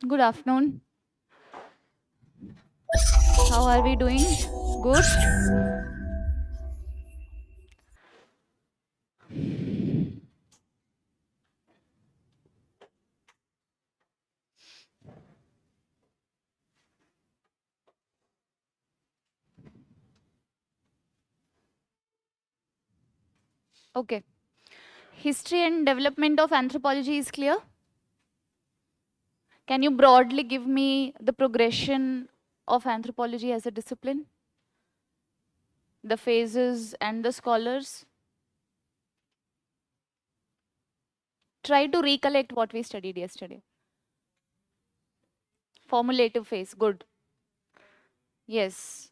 Good afternoon. How are we doing? Good. Okay. History and development of anthropology is clear. Can you broadly give me the progression of anthropology as a discipline? The phases and the scholars? Try to recollect what we studied yesterday. Formulative phase. Good. Yes.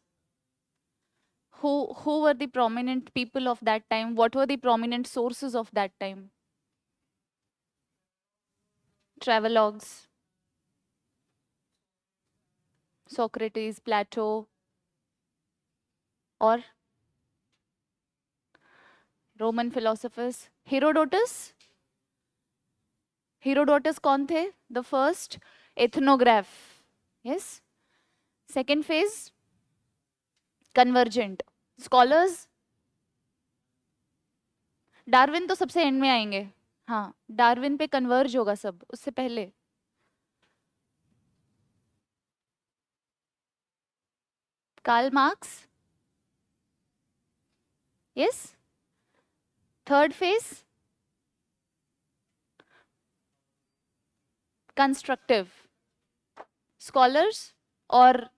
Who were the prominent people of that time? What were the prominent sources of that time? Travelogues, Socrates, Plato, or Roman philosophers. Herodotus? Herodotus कौन थे? The first ethnograph. Yes. Second phase, convergent. Scholars? Darwin तो सबसे and में आएंगे. हाँ, Darwin पे converge होगा सब, उससे पहले. Karl Marx? Yes. Third phase, constructive. Scholars or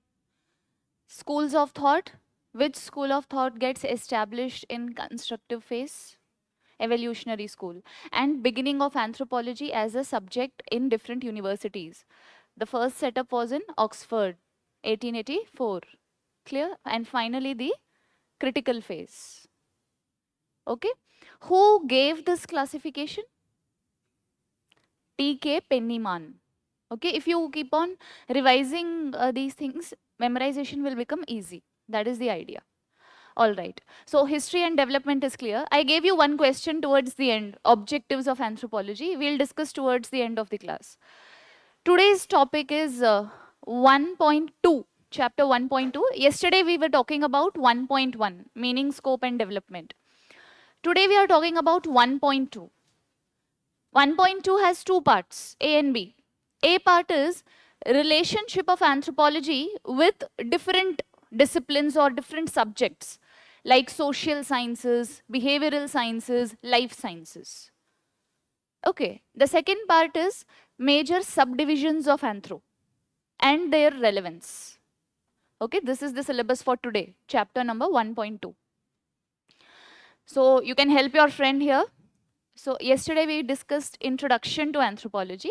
schools of thought? Which school of thought gets established in constructive phase? Evolutionary school. And beginning of anthropology as a subject in different universities. The first setup was in Oxford, 1884. Clear? And finally the critical phase. Okay. Who gave this classification? T.K. Penniman. Okay, if you keep on revising these things, memorization will become easy. That is the idea. All right. So history and development is clear. I gave you one question towards the end, objectives of anthropology. We'll discuss towards the end of the class. Today's topic is 1.2, chapter 1.2. Yesterday we were talking about 1.1, meaning, scope and development. Today we are talking about 1.2. 1.2 has two parts, A and B. A part is relationship of anthropology with different disciplines or different subjects like social sciences, behavioral sciences, life sciences. Okay, the second part is major subdivisions of anthro and their relevance. Okay, this is the syllabus for today, chapter number 1.2. So you can help your friend here. So yesterday we discussed introduction to anthropology.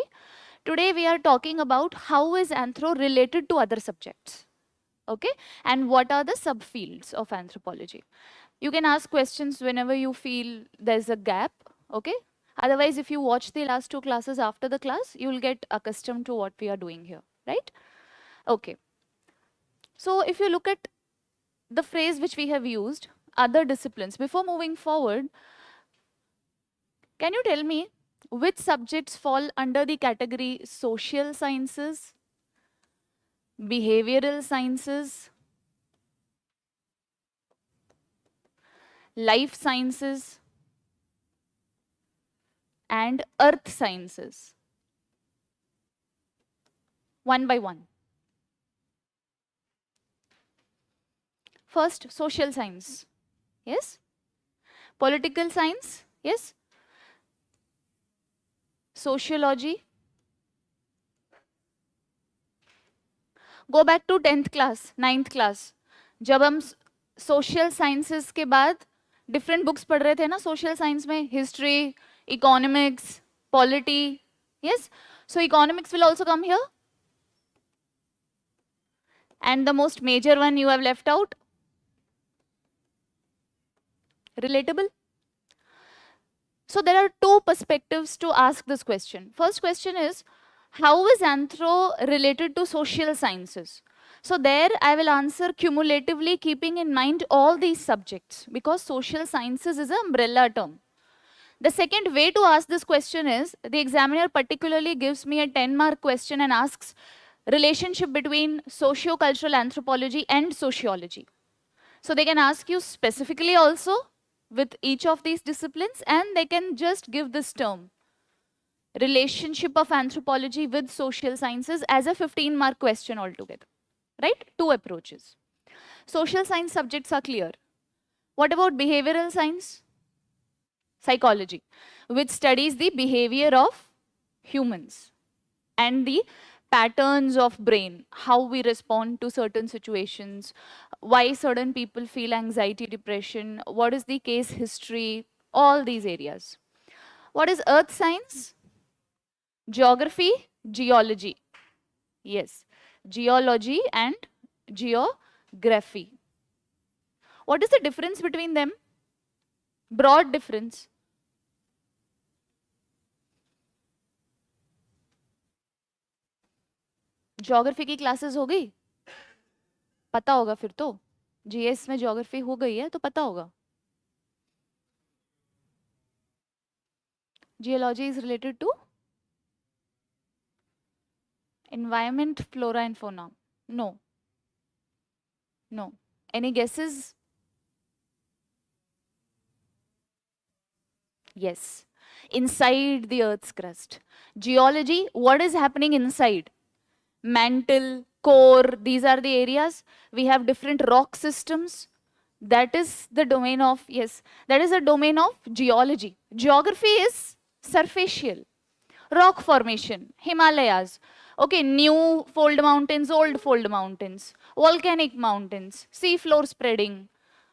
Today we are talking about how is anthro related to other subjects. Okay, and what are the subfields of anthropology. You can ask questions whenever you feel there's a gap. Okay, otherwise if you watch the last two classes after the class, you will get accustomed to what we are doing here, right? Okay, so if you look at the phrase which we have used, other disciplines, before moving forward, can you tell me which subjects fall under the category social sciences, behavioral sciences, life sciences, and earth sciences? One by one. First, social science. Yes? Political science? Yes? Sociology? Go back to 10th class, 9th class. जब हम social sciences के बाद different books पढ़ रहे थे ना social science में, history, economics, polity. Yes? So economics will also come here. And the most major one you have left out, relatable. So there are two perspectives to ask this question. First question is, how is anthro related to social sciences? So there I will answer cumulatively, keeping in mind all these subjects, because social sciences is an umbrella term. The second way to ask this question is, the examiner particularly gives me a 10-mark question and asks relationship between socio-cultural anthropology and sociology. So they can ask you specifically also with each of these disciplines, and they can just give this term, relationship of anthropology with social sciences, as a 15-mark question altogether, right? Two approaches. Social science subjects are clear. What about behavioral science? Psychology, which studies the behavior of humans and the patterns of brain, how we respond to certain situations, why certain people feel anxiety, depression, what is the case history, all these areas. What is earth science? Geography, geology. Yes, geology and geography. What is the difference between them? Broad difference. Geography की classes हो गई, पता होगा फिर तो, GS में geography हो गई है तो पता होगा. Geology is related to environment, flora and fauna. No. No. Any guesses? Yes. Inside the Earth's crust. Geology, what is happening inside? Mantle, core, these are the areas. We have different rock systems. That is the domain of, yes, that is the domain of geology. Geography is surfacial. Rock formation, Himalayas. Okay, new fold mountains, old fold mountains, volcanic mountains, sea floor spreading,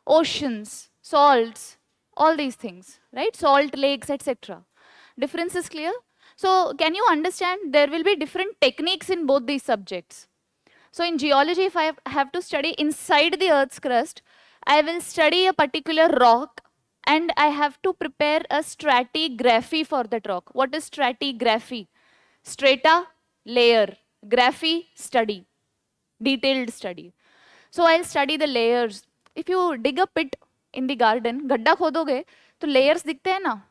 oceans, salts, all these things, right? Salt lakes, etc. Difference is clear? So can you understand there will be different techniques in both these subjects. So in geology, if I have to study inside the Earth's crust, I will study a particular rock and I have to prepare a stratigraphy for that rock. What is stratigraphy? Strata, layer. Graphy, study. Detailed study. So I'll study the layers. If you dig a pit in the garden, गड्ढा खोदोगे तो layers दिखते हैं ना.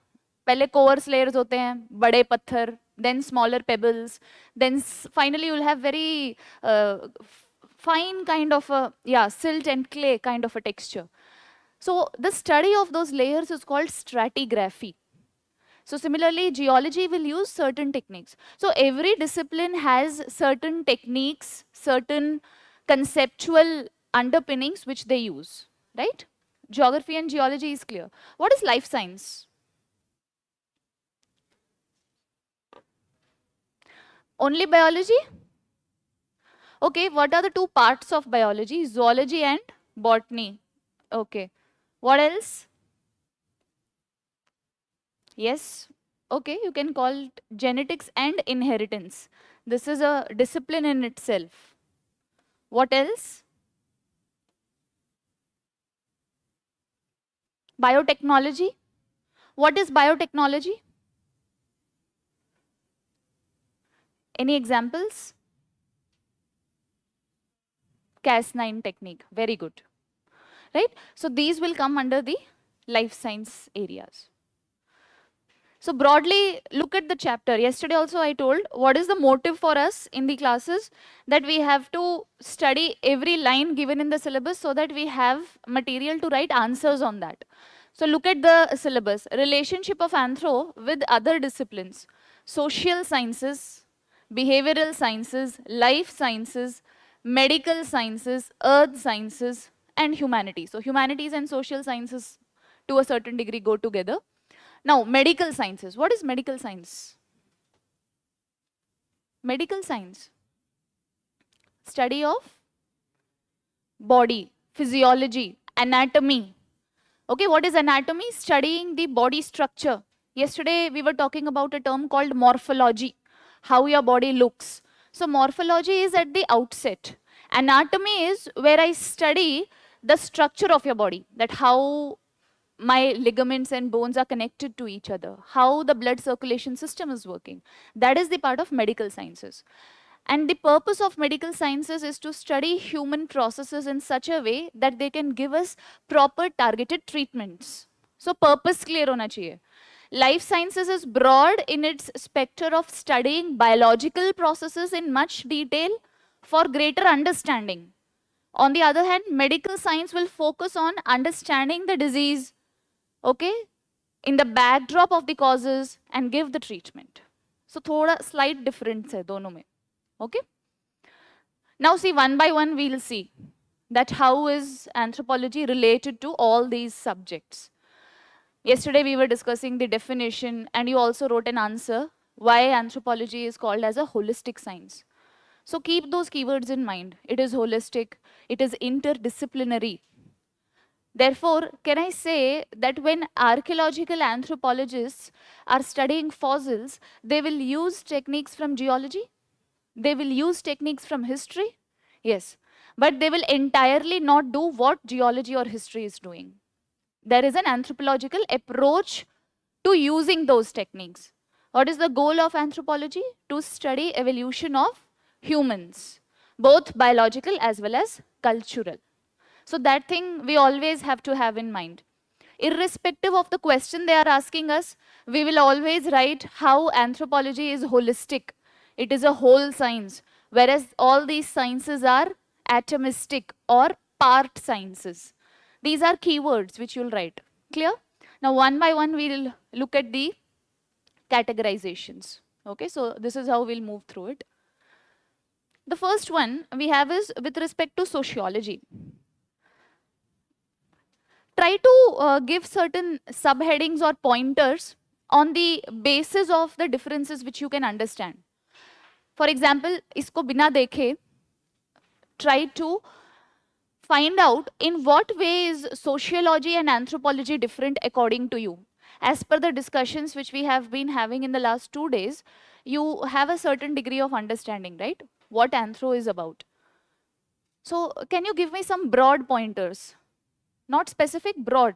पहले coarse layers होते हैं, बड़े पत्थर, then smaller pebbles, then finally you'll have very fine kind of a, silt and clay kind of a texture. So the study of those layers is called stratigraphy. So similarly, geology will use certain techniques. So every discipline has certain techniques, certain conceptual underpinnings which they use, right? Geography and geology is clear. What is life science? Only biology? Okay, what are the two parts of biology? Zoology and botany. Okay. What else? Yes. Okay, you can call it genetics and inheritance. This is a discipline in itself. What else? Biotechnology. What is biotechnology? Any examples? Cas9 technique. Very good. Right? So these will come under the life science areas. So broadly, look at the chapter. Yesterday also I told what is the motive for us in the classes, that we have to study every line given in the syllabus so that we have material to write answers on that. So look at the syllabus. Relationship of anthro with other disciplines. Social sciences, behavioral sciences, life sciences, medical sciences, earth sciences, and humanities. So humanities and social sciences to a certain degree go together. Now, medical sciences. What is medical science? Medical science. Study of body, physiology, anatomy. Okay, what is anatomy? Studying the body structure. Yesterday, we were talking about a term called morphology, how your body looks. So, morphology is at the outset. Anatomy is where I study the structure of your body, that how my ligaments and bones are connected to each other, how the blood circulation system is working. That is the part of medical sciences. And the purpose of medical sciences is to study human processes in such a way that they can give us proper targeted treatments. So purpose clear hona chahiye. Life sciences is broad in its spectrum of studying biological processes in much detail for greater understanding. On the other hand, medical science will focus on understanding the disease, okay, in the backdrop of the causes and give the treatment. So, thoda slight difference hai dono mein, okay. Now see, one by one we'll see that how is anthropology related to all these subjects. Yesterday we were discussing the definition and you also wrote an answer why anthropology is called as a holistic science. So keep those keywords in mind. It is holistic, it is interdisciplinary. Therefore, can I say that when archaeological anthropologists are studying fossils, they will use techniques from geology? They will use techniques from history? Yes. But they will entirely not do what geology or history is doing. There is an anthropological approach to using those techniques. What is the goal of anthropology? To study evolution of humans, both biological as well as cultural. So that thing we always have to have in mind. Irrespective of the question they are asking us, we will always write how anthropology is holistic. It is a whole science, whereas all these sciences are atomistic or part sciences. These are keywords which you'll write. Clear? Now one by one we'll look at the categorizations. Okay, so this is how we'll move through it. The first one we have is with respect to sociology. Try to give certain subheadings or pointers on the basis of the differences which you can understand. For example, isko bina dekhe, try to find out in what way is sociology and anthropology different according to you. As per the discussions which we have been having in the last 2 days, you have a certain degree of understanding, right? What anthro is about. So can you give me some broad pointers? Not specific, broad.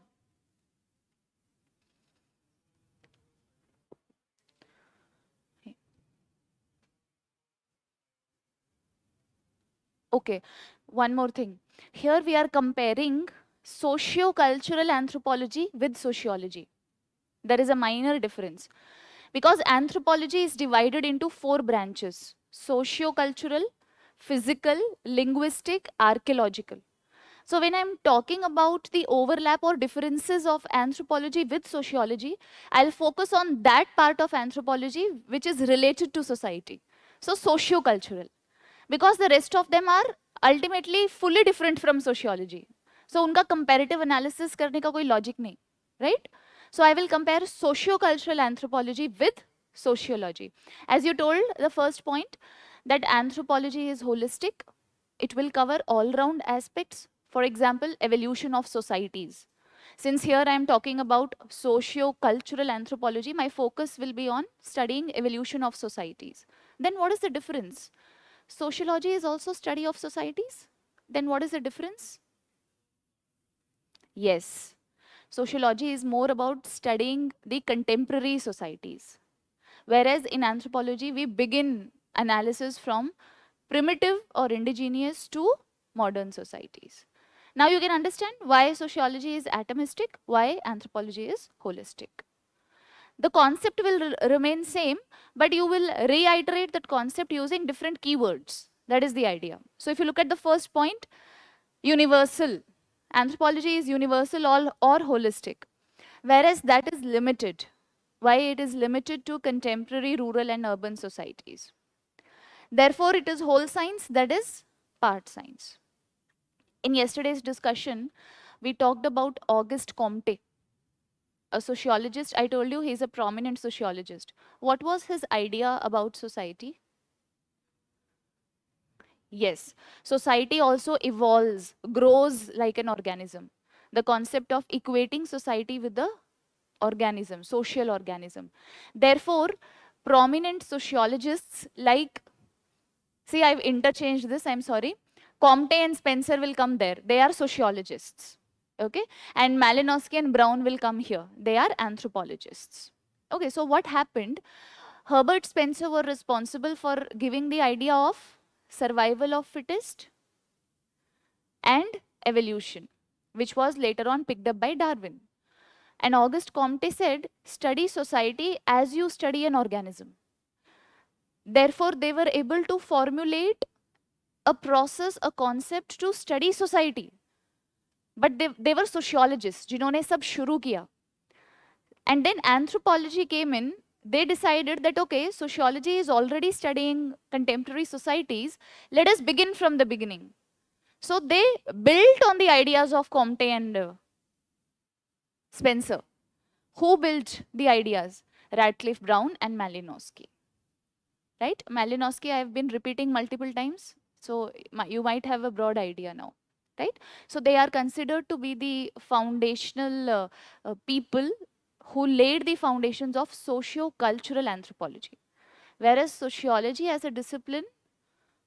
Okay, one more thing. Here we are comparing socio-cultural anthropology with sociology. There is a minor difference because anthropology is divided into 4 branches: socio-cultural, physical, linguistic, archaeological. So when I'm talking about the overlap or differences of anthropology with sociology, I'll focus on that part of anthropology which is related to society. So socio-cultural, because the rest of them are ultimately fully different from sociology. So unka comparative analysis karne ka koi logic nahi, right? So I will compare socio-cultural anthropology with sociology. As you told, the first point, that anthropology is holistic. It will cover all-round aspects. For example, evolution of societies. Since here I am talking about socio-cultural anthropology, my focus will be on studying evolution of societies. Then what is the difference? Sociology is also study of societies. Then what is the difference? Yes. Sociology is more about studying the contemporary societies. Whereas in anthropology, we begin analysis from primitive or indigenous to modern societies. Now you can understand why sociology is atomistic, why anthropology is holistic. The concept will remain same, but you will reiterate that concept using different keywords. That is the idea. So if you look at the first point, universal. Anthropology is universal or holistic, whereas that is limited. Why it is limited to contemporary rural and urban societies. Therefore, it is whole science, that is part science. In yesterday's discussion, we talked about Auguste Comte, a sociologist. I told you he's a prominent sociologist. What was his idea about society? Yes, society also evolves, grows like an organism. The concept of equating society with the organism, social organism. Therefore, prominent sociologists like, see, I've interchanged this, I'm sorry. Comte and Spencer will come there. They are sociologists. Okay, and Malinowski and Brown will come here. They are anthropologists. Okay, so what happened? Herbert Spencer were responsible for giving the idea of survival of fittest and evolution, which was later on picked up by Darwin. And Auguste Comte said, study society as you study an organism. Therefore, they were able to formulate a process, a concept to study society. But they were sociologists, जिन्होंने सब शुरू किया. And then anthropology came in. They decided that, okay, sociology is already studying contemporary societies. Let us begin from the beginning. So they built on the ideas of Comte and Spencer. Who built the ideas? Radcliffe Brown and Malinowski. Right? Malinowski I have been repeating multiple times. So you might have a broad idea now. Right? So they are considered to be the foundational people who laid the foundations of socio-cultural anthropology. Whereas sociology as a discipline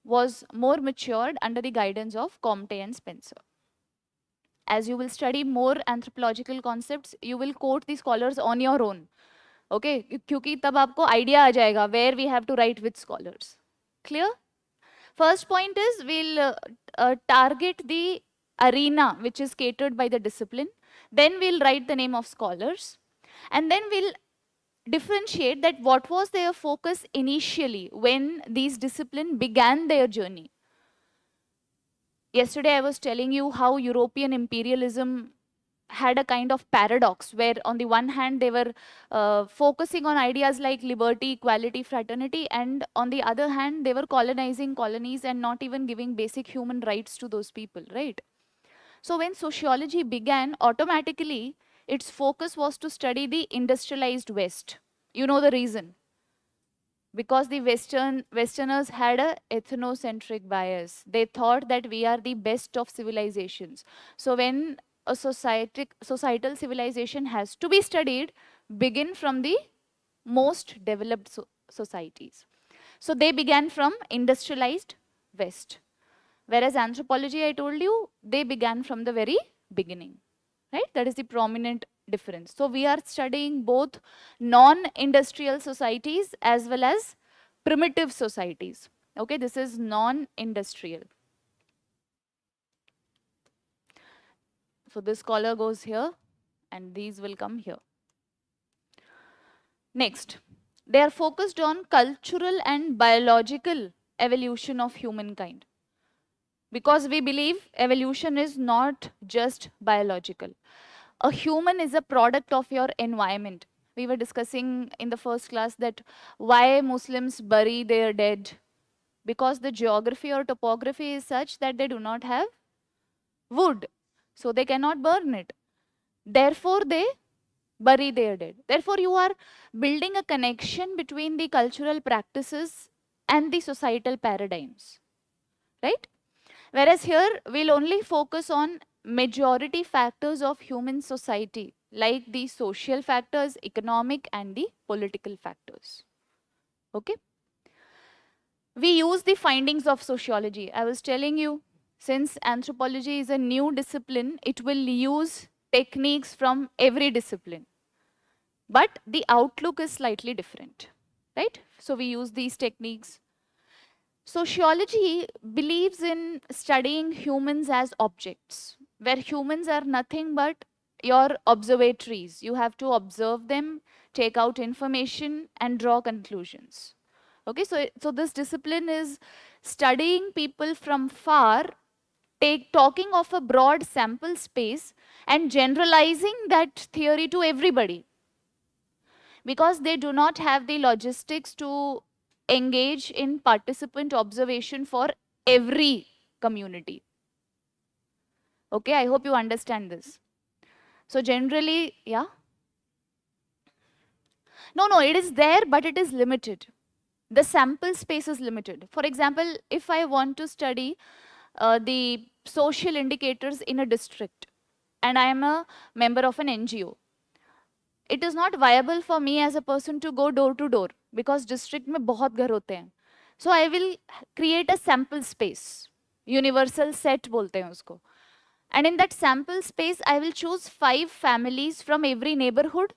was more matured under the guidance of Comte and Spencer. As you will study more anthropological concepts, you will quote the scholars on your own. Okay? क्योंकि तब आपको idea आ जाएगा where we have to write with scholars. Clear? First point is we'll target the arena which is catered by the discipline. Then we'll write the name of scholars. And then we'll differentiate that what was their focus initially when these disciplines began their journey. Yesterday I was telling you how European imperialism had a kind of paradox where on the one hand they were focusing on ideas like liberty, equality, fraternity, and on the other hand they were colonizing colonies and not even giving basic human rights to those people, right? So when sociology began, automatically its focus was to study the industrialized West. You know the reason. Because the Westerners had a ethnocentric bias. They thought that we are the best of civilizations. So when a societal civilization has to be studied, begin from the most developed societies. So they began from industrialized West. Whereas anthropology, I told you, they began from the very beginning. Right? That is the prominent difference. So we are studying both non-industrial societies as well as primitive societies. Okay, this is non-industrial. So this color goes here and these will come here. Next, they are focused on cultural and biological evolution of humankind. Because we believe evolution is not just biological. A human is a product of your environment. We were discussing in the first class that why Muslims bury their dead. Because the geography or topography is such that they do not have wood. So they cannot burn it. Therefore, they bury their dead. Therefore, you are building a connection between the cultural practices and the societal paradigms. Right? Whereas here, we'll only focus on majority factors of human society, like the social factors, economic, and the political factors. Okay? We use the findings of sociology. I was telling you, since anthropology is a new discipline, it will use techniques from every discipline. But the outlook is slightly different, right? So we use these techniques. Sociology believes in studying humans as objects, where humans are nothing but your observatories. You have to observe them, take out information, and draw conclusions. Okay, so this discipline is studying people from far, talking of a broad sample space, and generalizing that theory to everybody. Because they do not have the logistics to engage in participant observation for every community. Okay, I hope you understand this. So generally, yeah? No, it is there, but it is limited. The sample space is limited. For example, if I want to study the social indicators in a district, and I am a member of an NGO, it is not viable for me as a person to go door to door because district में बहुत घर होते हैं. So I will create a sample space. Universal set बोलते हैं उसको. And in that sample space, I will choose 5 families from every neighborhood,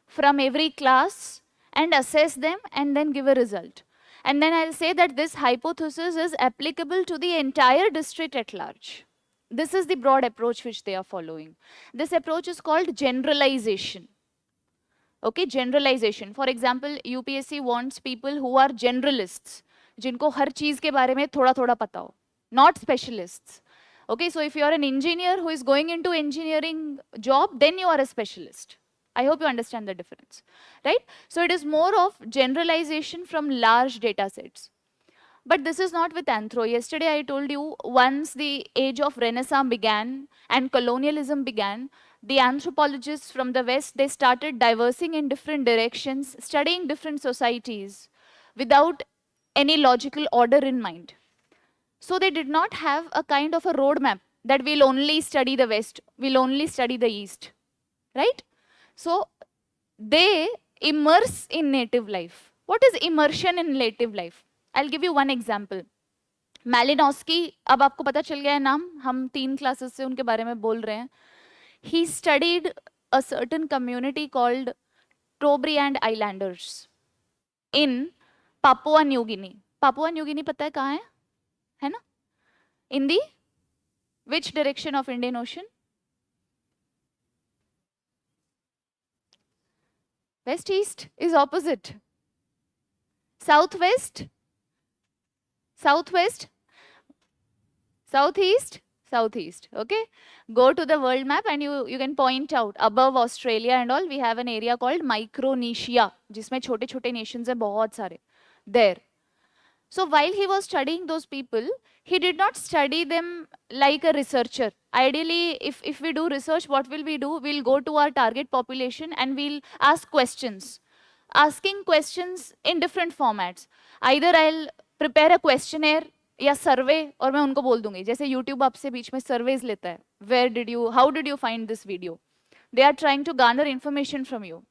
from every class, and assess them and then give a result. And then I'll say that this hypothesis is applicable to the entire district at large. This is the broad approach which they are following. This approach is called generalization. Okay, generalization. For example, UPSC wants people who are generalists, जिनको हर चीज के बारे में थोड़ा थोड़ा पता हो, not specialists. Okay, so if you are an engineer who is going into engineering job, then you are a specialist. I hope you understand the difference, right? So it is more of generalization from large data sets. But this is not with anthro. Yesterday I told you, once the age of Renaissance began and colonialism began, the anthropologists from the West, they started diversing in different directions, studying different societies without any logical order in mind. So they did not have a kind of a roadmap that we'll only study the West, we'll only study the East, right? So they immerse in native life. What is immersion in native life? I'll give you one example. Malinowski, अब आपको पता चल गया है नाम, हम 3 classes से उनके बारे में बोल रहे हैं. He studied a certain community called Trobriand Islanders in Papua New Guinea. Papua New Guinea पता है कहाँ है ना? In the which direction of Indian Ocean? West East is opposite. Southwest? Southwest? Southeast? Southeast, okay? Go to the world map and you can point out above Australia and all, we have an area called Micronesia, जिसमें छोटे-छोटे nations हैं बहुत सारे. There. So while he was studying those people, he did not study them like a researcher. Ideally, if we do research, what will we do? We'll go to our target population and we'll ask questions. Asking questions in different formats. Either I'll prepare a questionnaire या सर्वे और मैं उनको बोल दूंगी, जैसे YouTube आपसे बीच में surveys लेता है, how did you find this video? They are trying to garner information from you.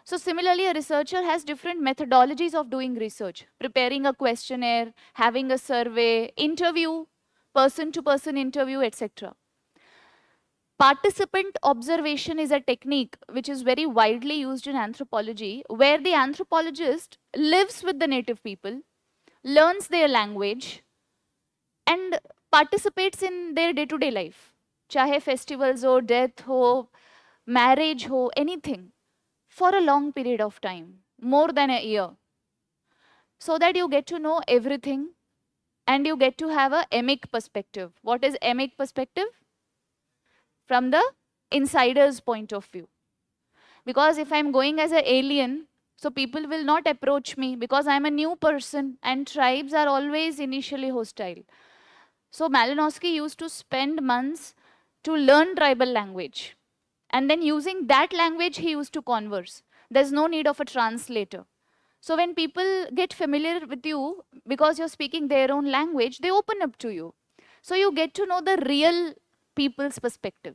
So similarly, a researcher has different methodologies of doing research, preparing a questionnaire, having a survey, interview, person-to-person interview, etc. Participant observation is a technique which is very widely used in anthropology, where the anthropologist lives with the native people, learns their language, and participates in their day-to-day life. Chahe festivals ho, death ho, marriage ho, anything, for a long period of time, more than a year, so that you get to know everything and you get to have a emic perspective. What is emic perspective? From the insider's point of view. Because if I'm going as an alien, so people will not approach me because I'm a new person and tribes are always initially hostile. So Malinowski used to spend months to learn tribal language. And then using that language, he used to converse. There's no need of a translator. So when people get familiar with you, because you're speaking their own language, they open up to you. So you get to know the real people's perspective.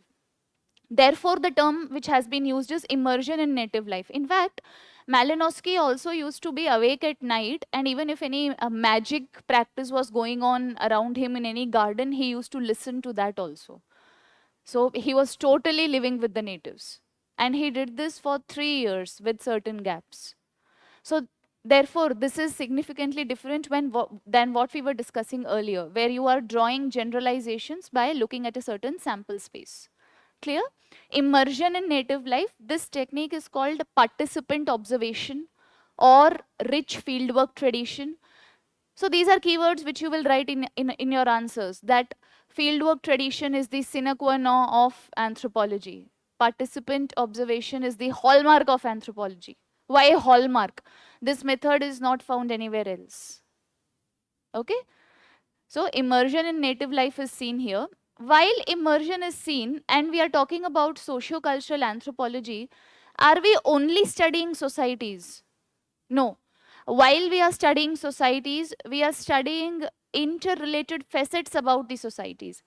Therefore, the term which has been used is immersion in native life. In fact, Malinowski also used to be awake at night, and even if any magic practice was going on around him in any garden, he used to listen to that also. So he was totally living with the natives. And he did this for 3 years with certain gaps. So therefore, this is significantly different than what we were discussing earlier, where you are drawing generalizations by looking at a certain sample space. Clear? Immersion in native life, this technique is called participant observation or rich fieldwork tradition. So these are keywords which you will write in your answers, that fieldwork tradition is the sine qua non of anthropology. Participant observation is the hallmark of anthropology. Why hallmark? This method is not found anywhere else. Okay? So immersion in native life is seen here. While immersion is seen, and we are talking about socio-cultural anthropology, are we only studying societies? No. While we are studying societies, we are studying interrelated facets about the societies.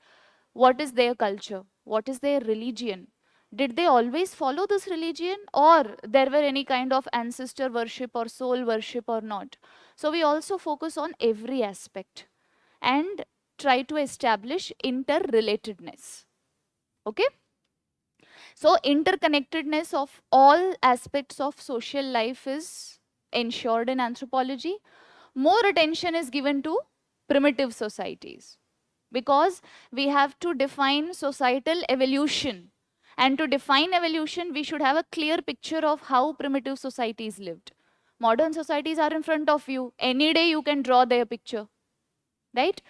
What is their culture? What is their religion? Did they always follow this religion, or there were any kind of ancestor worship or soul worship or not? So we also focus on every aspect and try to establish interrelatedness. Okay? So interconnectedness of all aspects of social life is ensured in anthropology. More attention is given to primitive societies. because we have to define societal evolution. And to define evolution, we should have a clear picture of how primitive societies lived. Modern societies are in front of you. Any day you can draw their picture, right?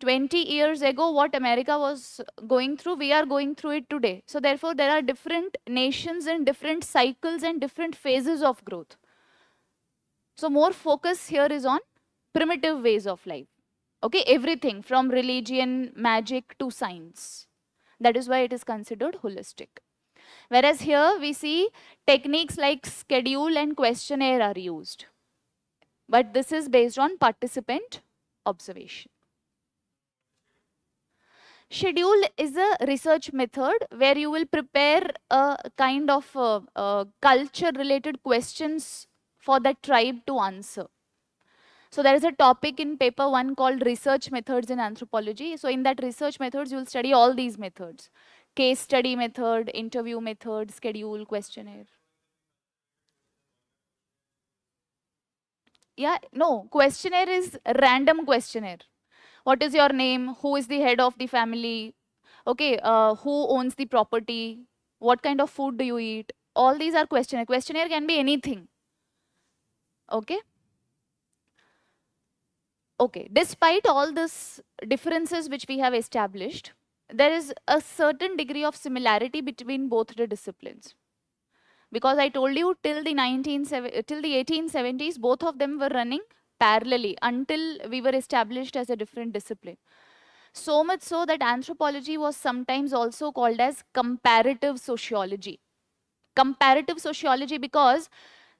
20 years ago, what America was going through, we are going through it today. So therefore, there are different nations and different cycles and different phases of growth. So more focus here is on primitive ways of life. Okay, everything from religion, magic to science. That is why it is considered holistic. Whereas here we see techniques like schedule and questionnaire are used. But this is based on participant observation. Schedule is a research method where you will prepare a kind of culture related questions for that tribe to answer. So there is a topic in paper 1 called research methods in anthropology. So in that research methods, you will study all these methods. Case study method, interview method, schedule, questionnaire. Yeah, no, questionnaire is random questionnaire. What is your name? Who is the head of the family? Okay, who owns the property? What kind of food do you eat? All these are questionnaire. Questionnaire can be anything. Okay. Okay, despite all these differences which we have established, there is a certain degree of similarity between both the disciplines. Because I told you till the 1870s, both of them were running parallelly until we were established as a different discipline. So much so that anthropology was sometimes also called as comparative sociology. Comparative sociology because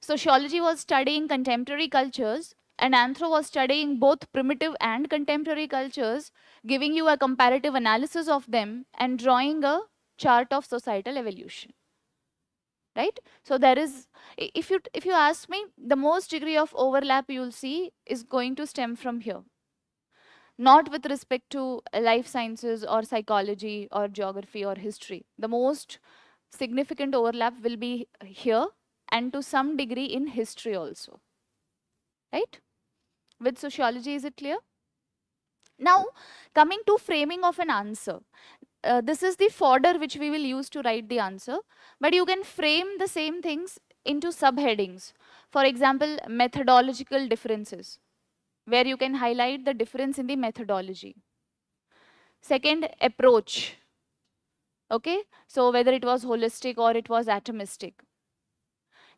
sociology was studying contemporary cultures and anthro was studying both primitive and contemporary cultures, giving you a comparative analysis of them and drawing a chart of societal evolution. Right? So there is, if you ask me, the most degree of overlap you'll see is going to stem from here. Not with respect to life sciences or psychology or geography or history. The most significant overlap will be here and to some degree in history also. Right? With sociology, is it clear? Now, coming to framing of an answer. This is the fodder which we will use to write the answer, but you can frame the same things into subheadings. For example, methodological differences, where you can highlight the difference in the methodology. Second, approach. Okay, so whether it was holistic or it was atomistic.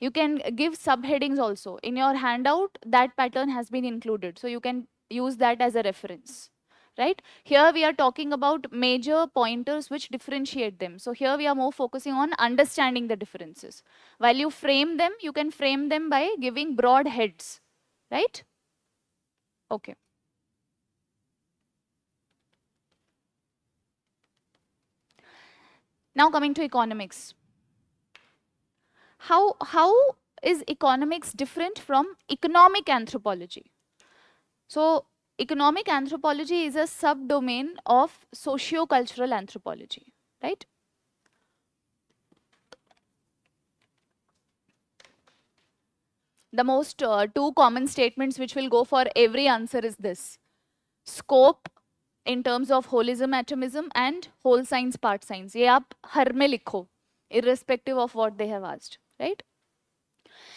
You can give subheadings also. In your handout, that pattern has been included, so you can use that as a reference. Right? Here we are talking about major pointers which differentiate them. So here we are more focusing on understanding the differences. While you frame them, you can frame them by giving broad heads. Right? Okay. Now coming to economics. How is economics different from economic anthropology? So economic anthropology is a subdomain of socio-cultural anthropology, right? The most two common statements which will go for every answer is this. Scope in terms of holism, atomism and whole science, part science. ये आप हर में लिखो, irrespective of what they have asked, right?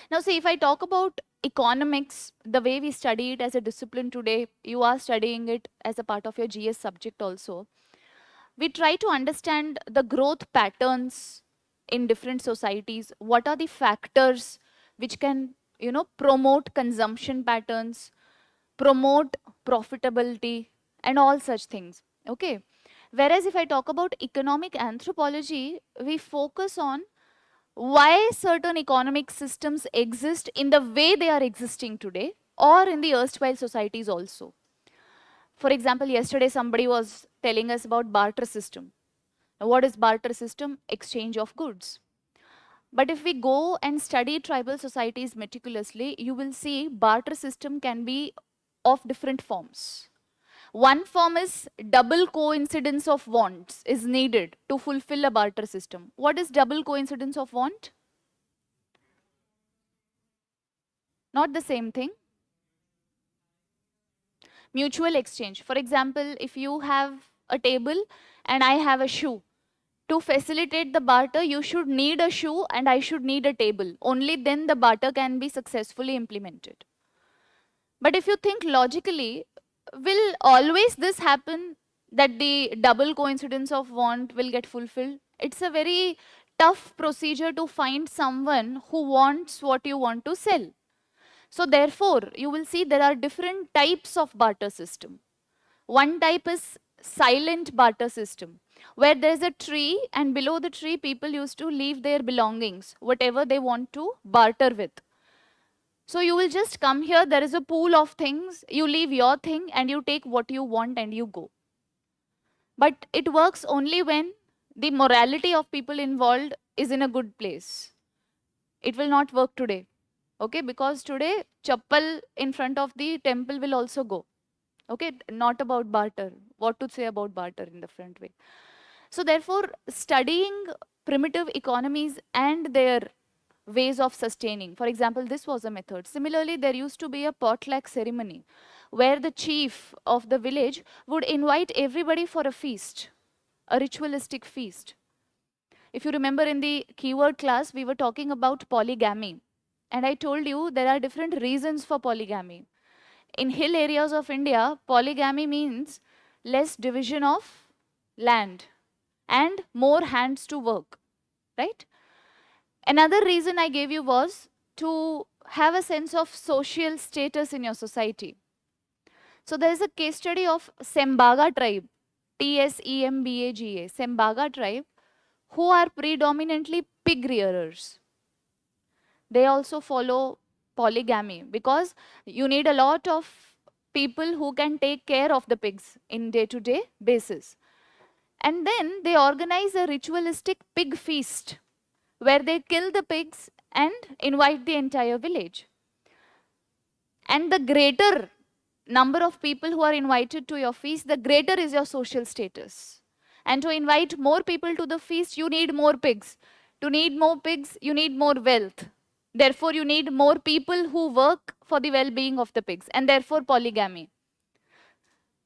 Now see, if I talk about economics, the way we study it as a discipline today, you are studying it as a part of your GS subject also. We try to understand the growth patterns in different societies. What are the factors which can, promote consumption patterns, promote profitability and all such things. Okay. Whereas if I talk about economic anthropology, we focus on why certain economic systems exist in the way they are existing today or in the erstwhile societies also. For example, yesterday somebody was telling us about barter system. Now, what is barter system? Exchange of goods. But if we go and study tribal societies meticulously, you will see barter system can be of different forms. One form is double coincidence of wants is needed to fulfill a barter system. What is double coincidence of want? Not the same thing. Mutual exchange. For example, if you have a table and I have a shoe, to facilitate the barter, you should need a shoe and I should need a table. Only then the barter can be successfully implemented. But if you think logically, will always this happen that the double coincidence of want will get fulfilled? It's a very tough procedure to find someone who wants what you want to sell. So therefore, you will see there are different types of barter system. One type is silent barter system, where there is a tree and below the tree people used to leave their belongings, whatever they want to barter with. So you will just come here, there is a pool of things, you leave your thing and you take what you want and you go. But it works only when the morality of people involved is in a good place. It will not work today, okay? Because today, chappal in front of the temple will also go, okay? Not about barter. What to say about barter in the front way. So therefore, studying primitive economies and their ways of sustaining. For example, this was a method. Similarly, there used to be a potluck ceremony where the chief of the village would invite everybody for a feast, a ritualistic feast. If you remember in the keyword class, we were talking about polygamy. And I told you there are different reasons for polygamy. In hill areas of India, polygamy means less division of land and more hands to work, right? Another reason I gave you was to have a sense of social status in your society. So there is a case study of Sembaga tribe, T-S-E-M-B-A-G-A, Sembaga tribe, who are predominantly pig rearers. They also follow polygamy because you need a lot of people who can take care of the pigs in day-to-day basis. And then they organize a ritualistic pig feast where they kill the pigs and invite the entire village. And the greater number of people who are invited to your feast, the greater is your social status. And to invite more people to the feast, you need more pigs. To need more pigs, you need more wealth. Therefore, you need more people who work for the well-being of the pigs, and therefore polygamy.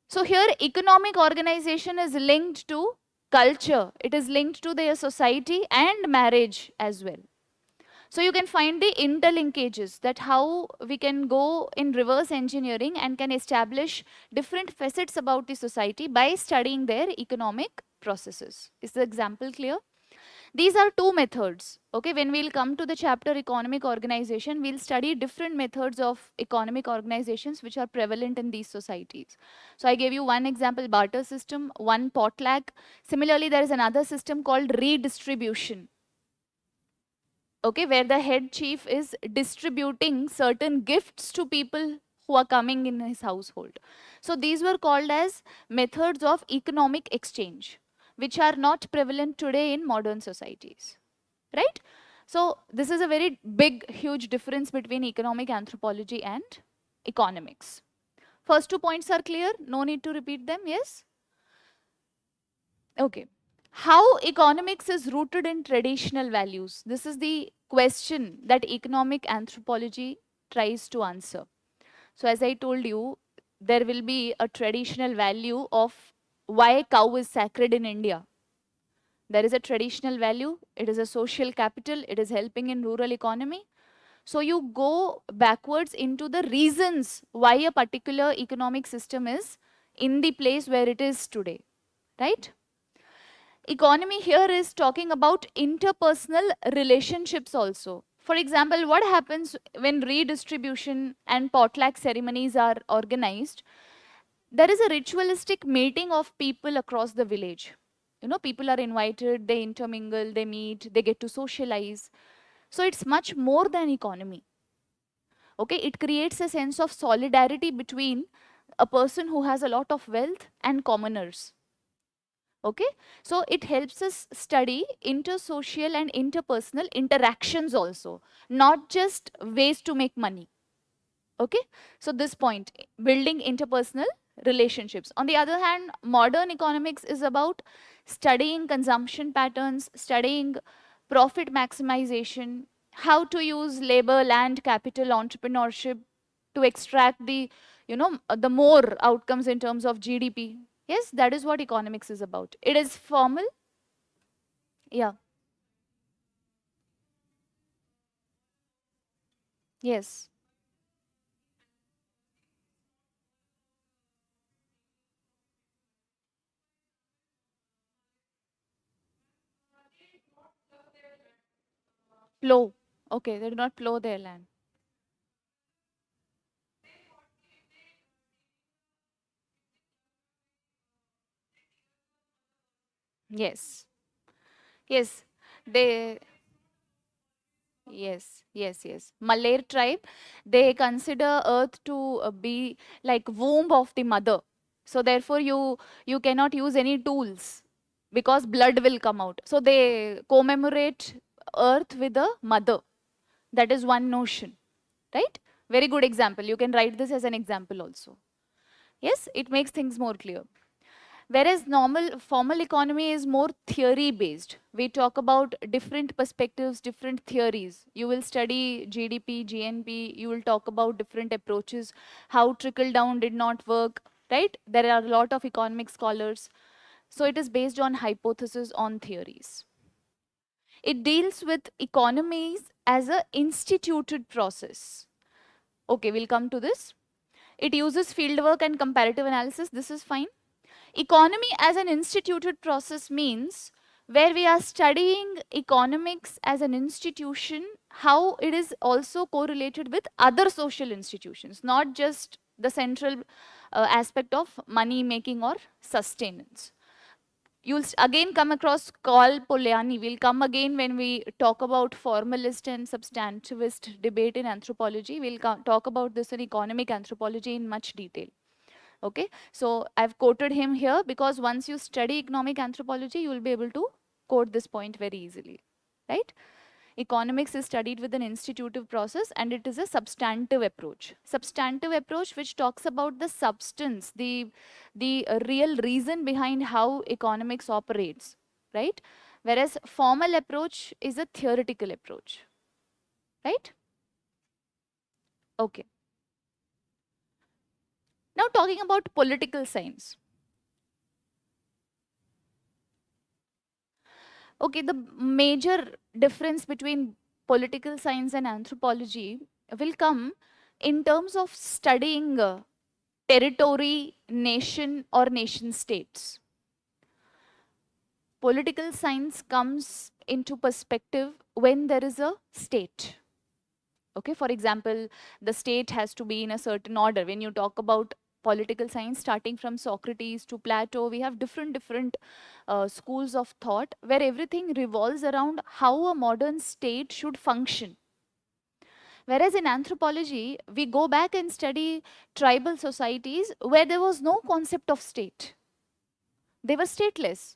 So here, economic organization is linked to culture. It is linked to their society and marriage as well. So you can find the interlinkages, that how we can go in reverse engineering and can establish different facets about the society by studying their economic processes. Is the example clear? These are two methods. Okay, when we'll come to the chapter economic organization, we'll study different methods of economic organizations which are prevalent in these societies. So I gave you one example, barter system, one potluck. Similarly, there is another system called redistribution. Okay, where the head chief is distributing certain gifts to people who are coming in his household. So these were called as methods of economic exchange, which are not prevalent today in modern societies, right? So this is a very big, huge difference between economic anthropology and economics. First 2 points are clear, no need to repeat them, yes? Okay. How economics is rooted in traditional values? This is the question that economic anthropology tries to answer. So as I told you, there will be a traditional value of why cow is sacred in India. There is a traditional value, it is a social capital, it is helping in rural economy. So you go backwards into the reasons why a particular economic system is in the place where it is today, right? Economy here is talking about interpersonal relationships also. For example, what happens when redistribution and potluck ceremonies are organized? There is a ritualistic meeting of people across the village. You know, people are invited, they intermingle, they meet, they get to socialize. So it's much more than economy. Okay, it creates a sense of solidarity between a person who has a lot of wealth and commoners. Okay, so it helps us study intersocial and interpersonal interactions also, not just ways to make money. Okay, so this point, building interpersonal relationships. On the other hand, modern economics is about studying consumption patterns, studying profit maximization, how to use labor, land, capital, entrepreneurship to extract the the more outcomes in terms of GDP. Yes, that is what economics is about. It is formal. Yeah. Yes. Plow. Okay, they do not plow their land. Yes. Yes. They Yes, yes, yes. Malayer tribe, they consider earth to be like womb of the mother. So therefore you cannot use any tools because blood will come out. So they commemorate earth with a mother. That is one notion, right? Very good example. You can write this as an example also. Yes, it makes things more clear. Whereas formal economy is more theory based. We talk about different perspectives, different theories. You will study GDP, GNP, you will talk about different approaches, how trickle down did not work, right? There are a lot of economic scholars. So it is based on hypothesis, on theories. It deals with economies as a instituted process. Okay, we'll come to this. It uses fieldwork and comparative analysis. This is fine. Economy as an instituted process means where we are studying economics as an institution, how it is also correlated with other social institutions, not just the central aspect of money making or sustenance. You'll again come across Karl Polanyi. We'll come again when we talk about formalist and substantivist debate in anthropology. We'll talk about this in economic anthropology in much detail. Okay, so I've quoted him here because once you study economic anthropology, you will be able to quote this point very easily, right? Economics is studied with an institutive process and it is a substantive approach. Substantive approach which talks about the substance, the real reason behind how economics operates, right? Whereas formal approach is a theoretical approach, right? Okay. Now talking about political science. Okay, the major difference between political science and anthropology will come in terms of studying territory, nation, or nation states. Political science comes into perspective when there is a state. Okay, for example, the state has to be in a certain order. When you talk about political science, starting from Socrates to Plato, we have different schools of thought where everything revolves around how a modern state should function. Whereas in anthropology, we go back and study tribal societies where there was no concept of state. They were stateless.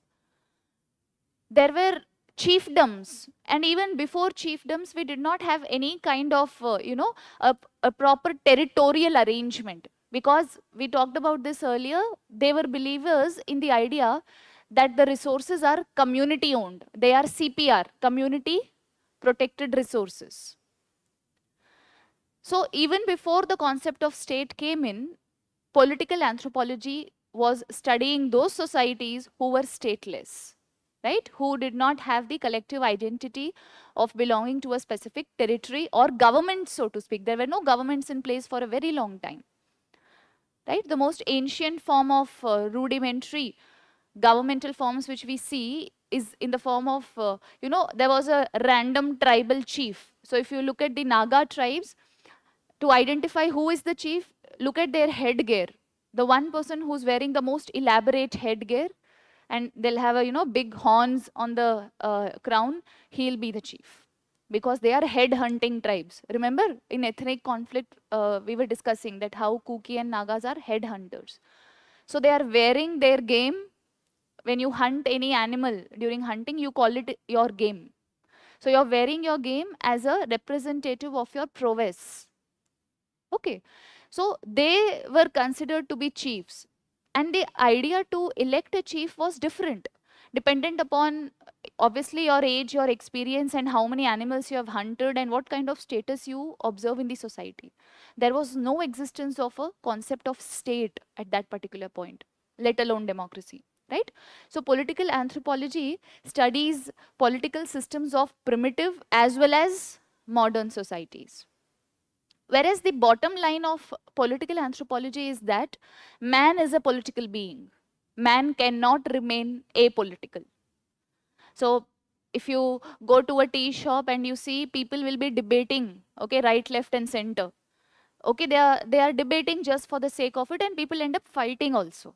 There were chiefdoms, and even before chiefdoms we did not have any kind of a proper territorial arrangement, because we talked about this earlier. They were believers in the idea that the resources are community owned. They are CPR, community protected resources. So even before the concept of state came in, political anthropology was studying those societies who were stateless, right? Who did not have the collective identity of belonging to a specific territory or government, so to speak. There were no governments in place for a very long time, right? The most ancient form of rudimentary governmental forms which we see is in the form of, there was a random tribal chief. So if you look at the Naga tribes, to identify who is the chief, look at their headgear. The one person who's wearing the most elaborate headgear, and they'll have a big horns on the crown, he'll be the chief, because they are head hunting tribes. Remember in ethnic conflict we were discussing that how Kuki and Nagas are head hunters. So they are wearing their game. When you hunt any animal during hunting, you call it your game. So you're wearing your game as a representative of your prowess. Okay, so they were considered to be chiefs, and the idea to elect a chief was different, dependent upon obviously your age, your experience, and how many animals you have hunted and what kind of status you observe in the society. There was no existence of a concept of state at that particular point, let alone democracy, right? So political anthropology studies political systems of primitive as well as modern societies. Whereas the bottom line of political anthropology is that man is a political being. Man cannot remain apolitical. So if you go to a tea shop and you see people will be debating, okay, right, left, and center. Okay, they are debating just for the sake of it, and people end up fighting also.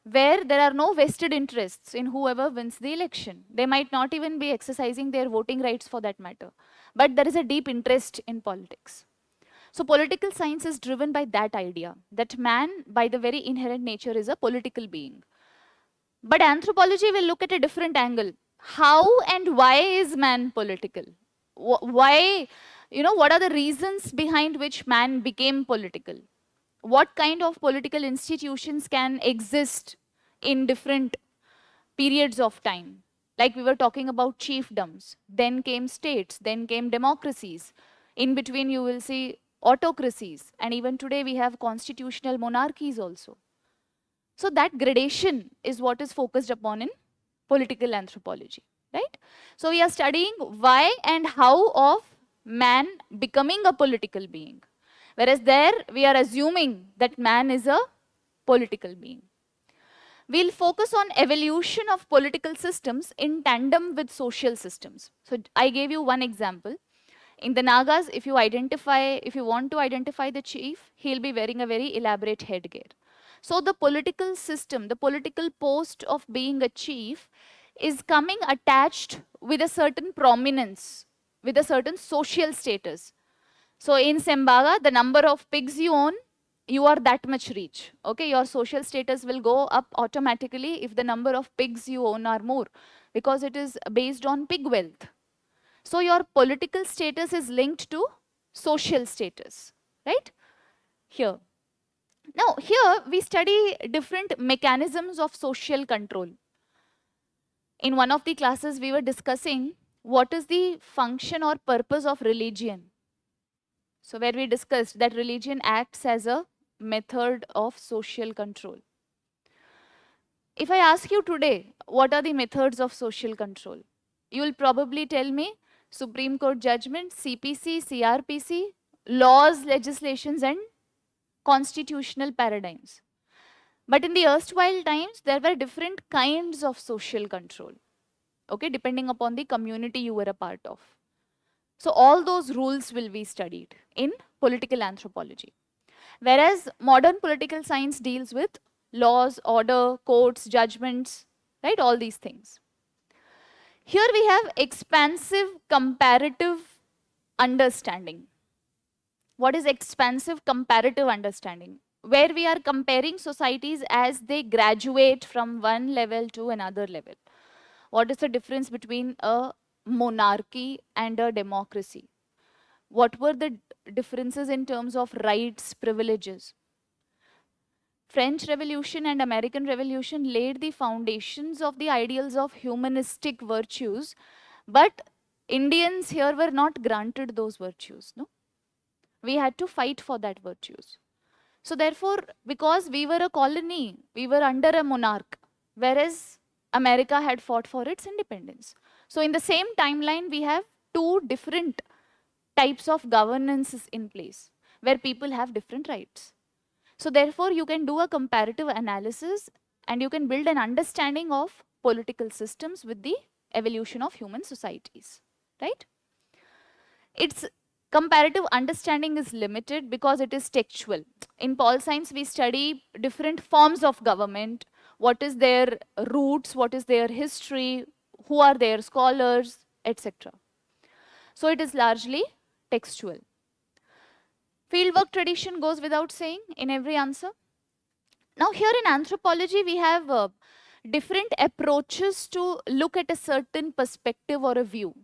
Where there are no vested interests in whoever wins the election. They might not even be exercising their voting rights for that matter. But there is a deep interest in politics. So political science is driven by that idea, that man, by the very inherent nature, is a political being. But anthropology will look at a different angle. How and why is man political? Why, what are the reasons behind which man became political? What kind of political institutions can exist in different periods of time? Like we were talking about chiefdoms, then came states, then came democracies. In between you will see autocracies, and even today we have constitutional monarchies also. So that gradation is what is focused upon in political anthropology, right? So we are studying why and how of man becoming a political being. Whereas there we are assuming that man is a political being. We'll focus on evolution of political systems in tandem with social systems. So I gave you one example. In the Nagas, if you want to identify the chief, he'll be wearing a very elaborate headgear. So the political system, the political post of being a chief is coming attached with a certain prominence, with a certain social status. So in Sembaga, the number of pigs you own, you are that much rich. Okay, your social status will go up automatically if the number of pigs you own are more, because it is based on pig wealth. So your political status is linked to social status, right? Here. Now, here we study different mechanisms of social control. In one of the classes, we were discussing what is the function or purpose of religion. So where we discussed that religion acts as a method of social control. If I ask you today, what are the methods of social control? You will probably tell me Supreme Court judgment, CPC, CRPC, laws, legislations, and constitutional paradigms. But in the erstwhile times, there were different kinds of social control, okay, depending upon the community you were a part of. So all those rules will be studied in political anthropology. Whereas modern political science deals with laws, order, courts, judgments, right, all these things. Here we have expansive comparative understanding. What is expansive comparative understanding? Where we are comparing societies as they graduate from one level to another level. What is the difference between a monarchy and a democracy? What were the differences in terms of rights, privileges? French Revolution and American Revolution laid the foundations of the ideals of humanistic virtues, but Indians here were not granted those virtues, no? We had to fight for that virtues. So therefore, because we were a colony, we were under a monarch, whereas America had fought for its independence. So in the same timeline, we have two different types of governances in place, where people have different rights. So therefore, you can do a comparative analysis and you can build an understanding of political systems with the evolution of human societies, right? Its comparative understanding is limited because it is textual. In pol science, we study different forms of government, what is their roots, what is their history, who are their scholars, etc. So it is largely textual. Fieldwork tradition goes without saying in every answer. Now here in anthropology, we have different approaches to look at a certain perspective or a view.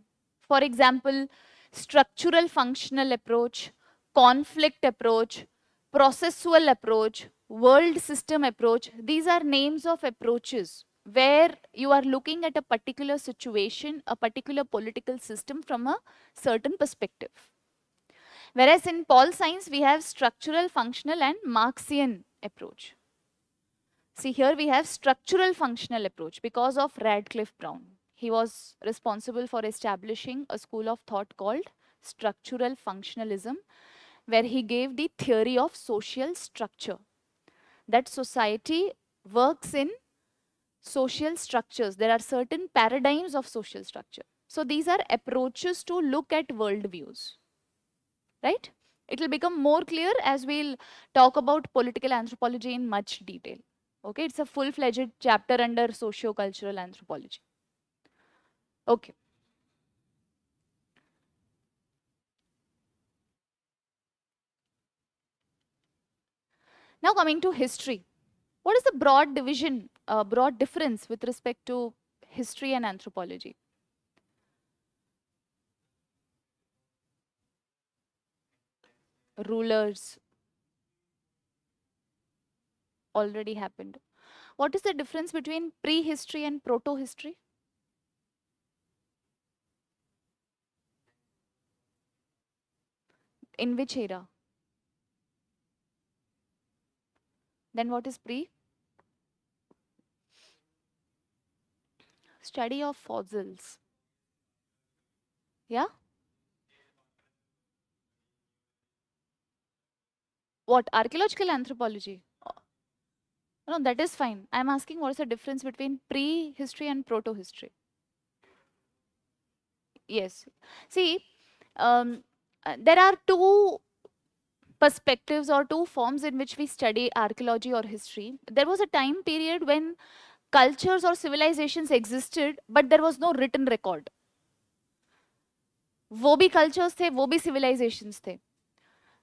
For example, structural functional approach, conflict approach, processual approach, world system approach. These are names of approaches where you are looking at a particular situation, a particular political system from a certain perspective. Whereas in pol science, we have structural, functional and Marxian approach. See, here we have structural functional approach because of Radcliffe Brown. He was responsible for establishing a school of thought called structural functionalism, where he gave the theory of social structure, that society works in social structures. There are certain paradigms of social structure. So these are approaches to look at worldviews, right? It will become more clear as we'll talk about political anthropology in much detail. Okay, it's a full-fledged chapter under socio-cultural anthropology. Okay. Now coming to history. What is the broad division, broad difference with respect to history and anthropology? Rulers already happened. What is the difference between prehistory and proto-history? In which era? Then what is pre? Study of fossils. Yeah? What? Archaeological anthropology? No, that is fine. I'm asking what is the difference between prehistory and proto-history? Yes. See, there are two perspectives or two forms in which we study archaeology or history. There was a time period when cultures or civilizations existed, but there was no written record. वो भी cultures थे, वो भी civilizations थे.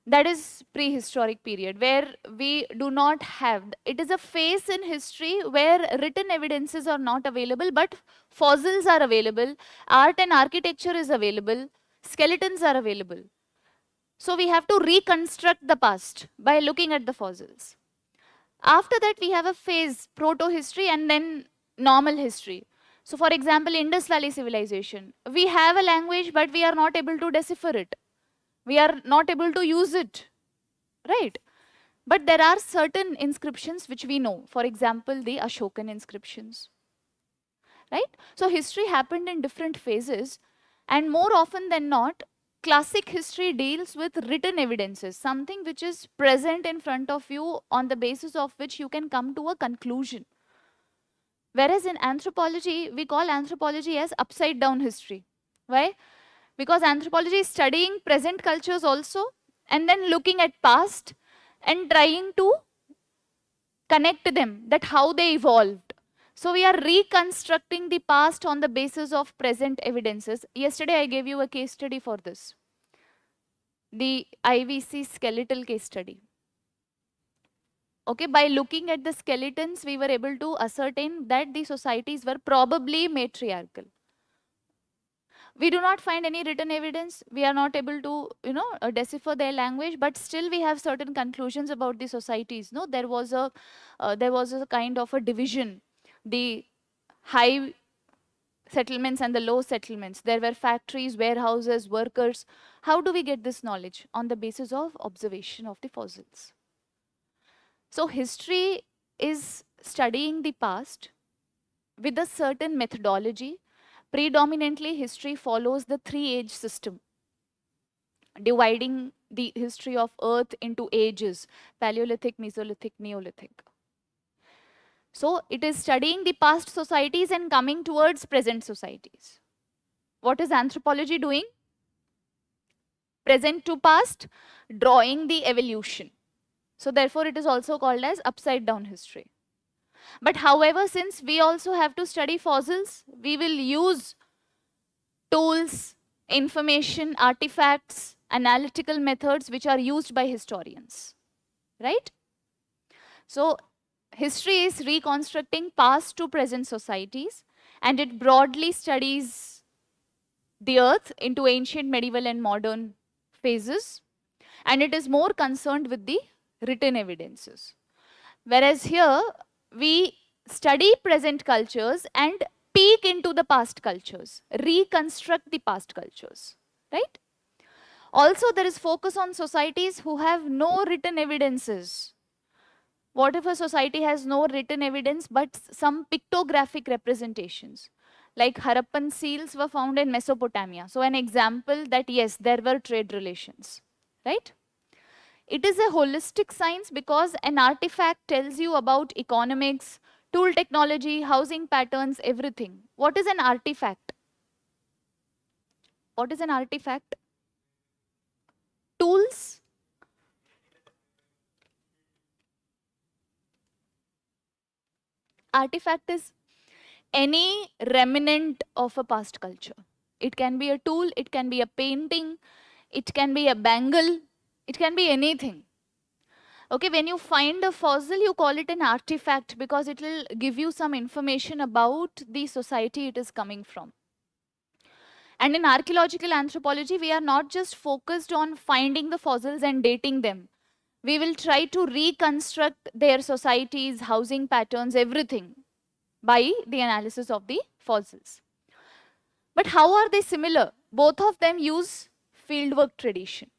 That is prehistoric period where we do not have, it is a phase in history where written evidences are not available, but fossils are available, art and architecture is available, skeletons are available. So we have to reconstruct the past by looking at the fossils. After that, we have a phase, proto-history and then normal history. So for example, Indus Valley civilization, we have a language, but we are not able to decipher it. We are not able to use it, right? But there are certain inscriptions which we know. For example, the Ashokan inscriptions, right? So history happened in different phases, and more often than not, classic history deals with written evidences, something which is present in front of you on the basis of which you can come to a conclusion. Whereas in anthropology, we call anthropology as upside down history. Why? Because anthropology is studying present cultures also and then looking at past and trying to connect them, that how they evolved. So we are reconstructing the past on the basis of present evidences. Yesterday I gave you a case study for this, the IVC skeletal case study. Okay, by looking at the skeletons, we were able to ascertain that the societies were probably matriarchal. We do not find any written evidence. We are not able to, decipher their language, but still we have certain conclusions about the societies. No, there was a kind of a division, the high settlements and the low settlements. There were factories, warehouses, workers. How do we get this knowledge? On the basis of observation of the fossils. So history is studying the past with a certain methodology. Predominantly, history follows the three-age system, dividing the history of Earth into ages: Paleolithic, Mesolithic, Neolithic. So it is studying the past societies and coming towards present societies. What is anthropology doing? Present to past, drawing the evolution. So therefore, it is also called as upside down history. But however, since we also have to study fossils, we will use tools, information, artifacts, analytical methods which are used by historians, right? So history is reconstructing past to present societies, and it broadly studies the earth into ancient, medieval and modern phases, and it is more concerned with the written evidences. Whereas here, we study present cultures and peek into the past cultures, reconstruct the past cultures, right? Also, there is focus on societies who have no written evidences. What if a society has no written evidence but some pictographic representations? Like Harappan seals were found in Mesopotamia. So an example that yes, there were trade relations, right? It is a holistic science because an artifact tells you about economics, tool technology, housing patterns, everything. What is an artifact? What is an artifact? Tools? Artifact is any remnant of a past culture. It can be a tool, it can be a painting, it can be a bangle, it can be anything. Okay, when you find a fossil, you call it an artifact because it will give you some information about the society it is coming from. And in archaeological anthropology, we are not just focused on finding the fossils and dating them. We will try to reconstruct their societies, housing patterns, everything by the analysis of the fossils. But how are they similar? Both of them use fieldwork tradition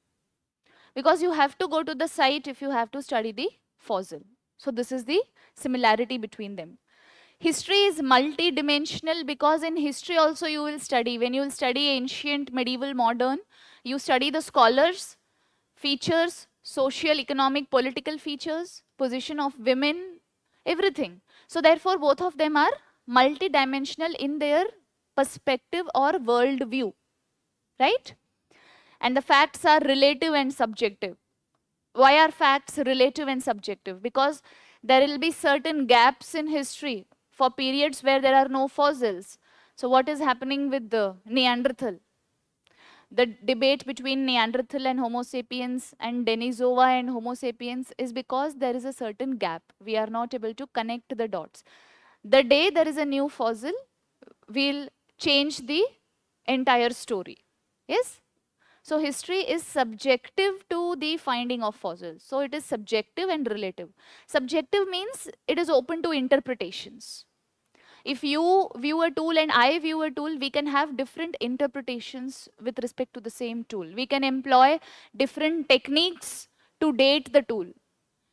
because you have to go to the site if you have to study the fossil. So this is the similarity between them. History is multi-dimensional because in history also you will study. When you will study ancient, medieval, modern, you study the scholars, features, social, economic, political features, position of women, everything. So therefore both of them are multi-dimensional in their perspective or world view, right? And the facts are relative and subjective. Why are facts relative and subjective? Because there will be certain gaps in history for periods where there are no fossils. So what is happening with the Neanderthal? The debate between Neanderthal and Homo sapiens and Denisova and Homo sapiens is because there is a certain gap. We are not able to connect the dots. The day there is a new fossil, we'll change the entire story. Yes? So history is subjective to the finding of fossils. So it is subjective and relative. Subjective means it is open to interpretations. If you view a tool and I view a tool, we can have different interpretations with respect to the same tool. We can employ different techniques to date the tool.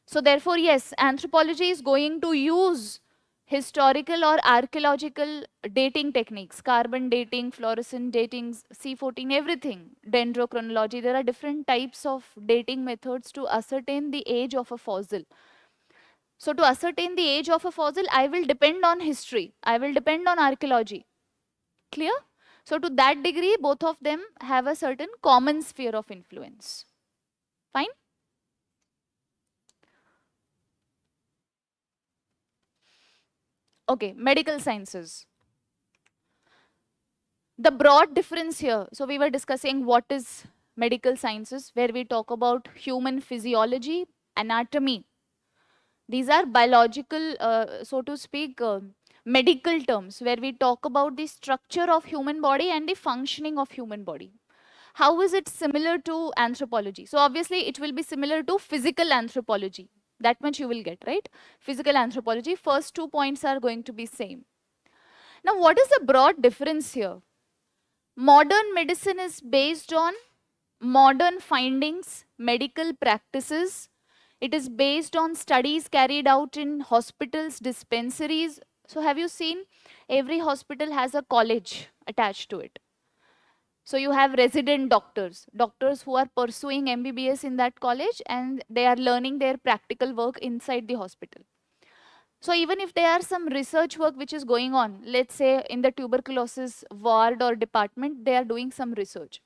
So therefore, yes, anthropology is going to use historical or archaeological dating techniques, carbon dating, fluorescent datings, C14, everything, dendrochronology. There are different types of dating methods to ascertain the age of a fossil. So to ascertain the age of a fossil, I will depend on history. I will depend on archaeology. Clear? So to that degree, both of them have a certain common sphere of influence. Fine? Okay, medical sciences. The broad difference here, so we were discussing what is medical sciences, where we talk about human physiology, anatomy. These are biological, so to speak, medical terms, where we talk about the structure of human body and the functioning of human body. How is it similar to anthropology? So obviously it will be similar to physical anthropology. That much you will get, right? Physical anthropology, first 2 points are going to be same. Now what is the broad difference here? Modern medicine is based on modern findings, medical practices. It is based on studies carried out in hospitals, dispensaries. So have you seen every hospital has a college attached to it? So you have resident doctors, doctors who are pursuing MBBS in that college and they are learning their practical work inside the hospital. So even if there are some research work which is going on, let's say in the tuberculosis ward or department, they are doing some research.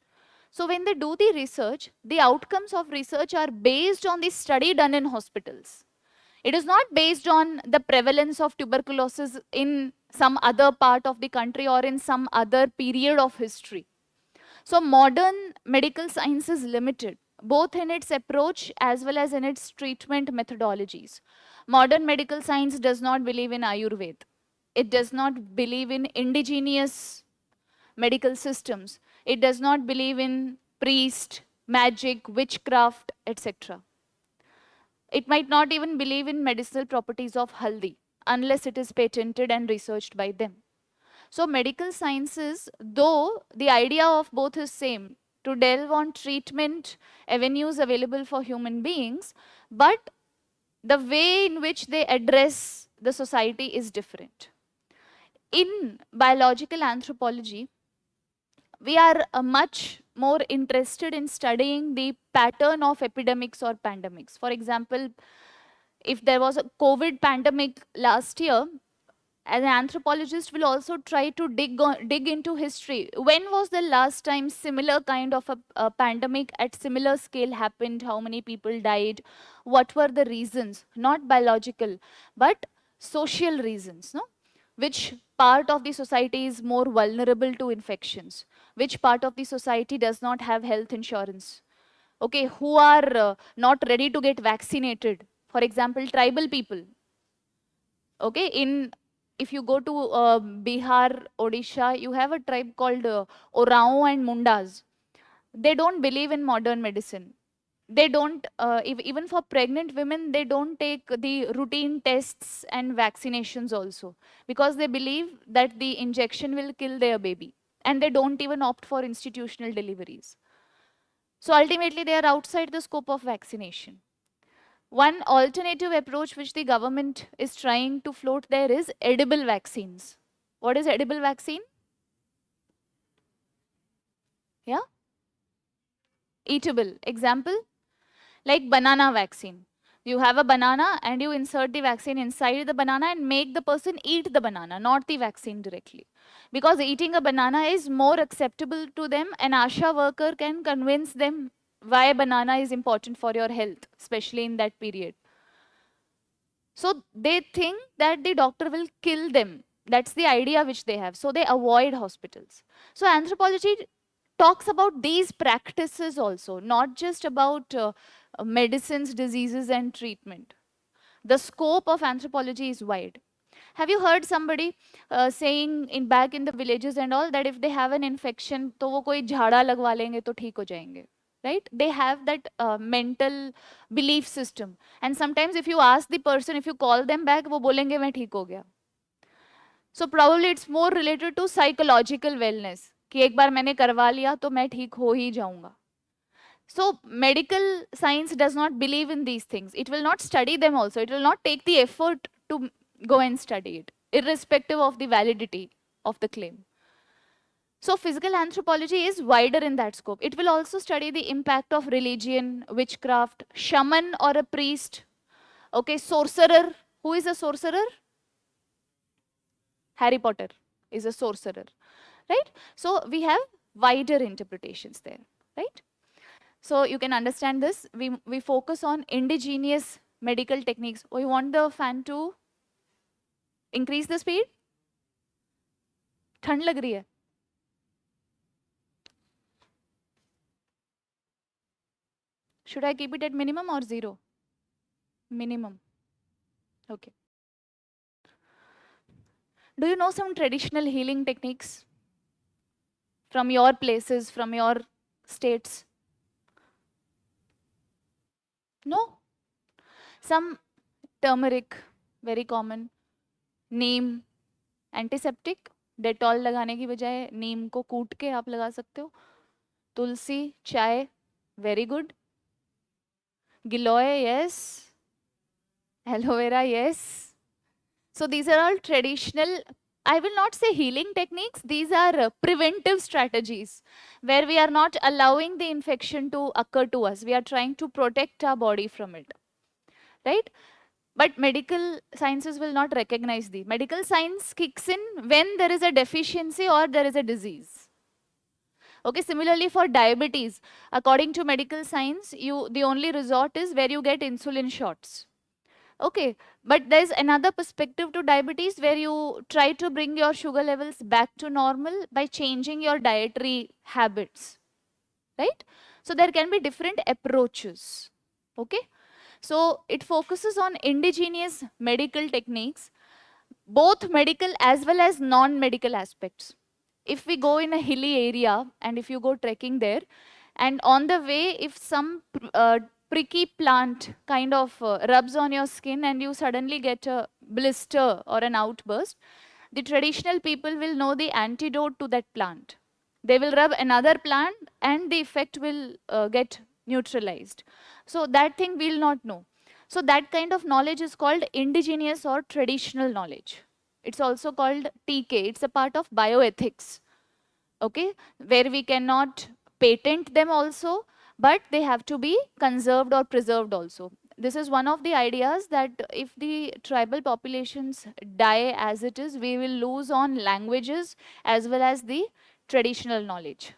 So when they do the research, the outcomes of research are based on the study done in hospitals. It is not based on the prevalence of tuberculosis in some other part of the country or in some other period of history. So modern medical science is limited, both in its approach as well as in its treatment methodologies. Modern medical science does not believe in Ayurveda. It does not believe in indigenous medical systems. It does not believe in priest, magic, witchcraft, etc. It might not even believe in medicinal properties of haldi. unless it is patented and researched by them. So medical sciences, though the idea of both is same, to delve on treatment avenues available for human beings, but the way in which they address the society is different. In biological anthropology, we are much more interested in studying the pattern of epidemics or pandemics. For example, if there was a COVID pandemic last year, as an anthropologist will also try to dig into history. When was the last time similar kind of a pandemic at similar scale happened? How many people died? What were the reasons? Not biological, but social reasons. No? Which part of the society is more vulnerable to infections? Which part of the society does not have health insurance? Okay, who are not ready to get vaccinated? For example, tribal people. Okay, if you go to Bihar, Odisha, you have a tribe called Orao and Mundas. They don't believe in modern medicine. They don't, even for pregnant women, they don't take the routine tests and vaccinations also, because they believe that the injection will kill their baby. And they don't even opt for institutional deliveries. So ultimately, they are outside the scope of vaccination. One alternative approach which the government is trying to float there is edible vaccines. What is edible vaccine? Yeah? Eatable. Example? Like banana vaccine. You have a banana and you insert the vaccine inside the banana and make the person eat the banana, not the vaccine directly. Because eating a banana is more acceptable to them, an ASHA worker can convince them why banana is important for your health, especially in that period. So they think that the doctor will kill them. That's the idea which they have. So they avoid hospitals. So anthropology talks about these practices also, not just about medicines, diseases, and treatment. The scope of anthropology is wide. Have you heard somebody saying back in the villages and all that if they have an infection, तो वो कोई झाड़ा लगवा लेंगे तो ठीक हो जाएंगे? Right? They have that mental belief system. And sometimes if you ask the person, if you call them back, वो बोलेंगे मैं ठीक हो गया. So probably it's more related to psychological wellness. कि एक बार मैंने करवा लिया तो मैं ठीक हो ही जाऊंगा. So medical science does not believe in these things. It will not study them also. It will not take the effort to go and study it, irrespective of the validity of the claim. So physical anthropology is wider in that scope. It will also study the impact of religion, witchcraft, shaman or a priest. Okay, sorcerer. Who is a sorcerer? Harry Potter is a sorcerer, right? So we have wider interpretations there, right? So you can understand this. We focus on indigenous medical techniques. Oh, you want the fan to increase the speed? ठंड लग रही है. Should I keep it at minimum or 0? Minimum. Okay. Do you know some traditional healing techniques from your places, from your states? No? Some turmeric, very common. Neem, antiseptic. Dettol लगाने की बजाय नीम को कूट के आप लगा सकते हो. तुलसी, चाय, very good. Giloy, yes. Aloe vera, yes. So these are all traditional, I will not say healing techniques, these are preventive strategies where we are not allowing the infection to occur to us. We are trying to protect our body from it, right? But medical sciences will not recognize these. Medical science kicks in when there is a deficiency or there is a disease. Okay, similarly for diabetes, according to medical science, the only resort is where you get insulin shots. Okay, but there's another perspective to diabetes where you try to bring your sugar levels back to normal by changing your dietary habits, right? So there can be different approaches, okay? So it focuses on indigenous medical techniques, both medical as well as non-medical aspects. If we go in a hilly area and if you go trekking there, and on the way, if some pricky plant kind of rubs on your skin and you suddenly get a blister or an outburst, the traditional people will know the antidote to that plant. They will rub another plant and the effect will get neutralized. So that thing we'll not know. So that kind of knowledge is called indigenous or traditional knowledge. It's also called TK. It's a part of bioethics, okay, where we cannot patent them also, but they have to be conserved or preserved also. This is one of the ideas, that if the tribal populations die as it is, we will lose on languages as well as the traditional knowledge.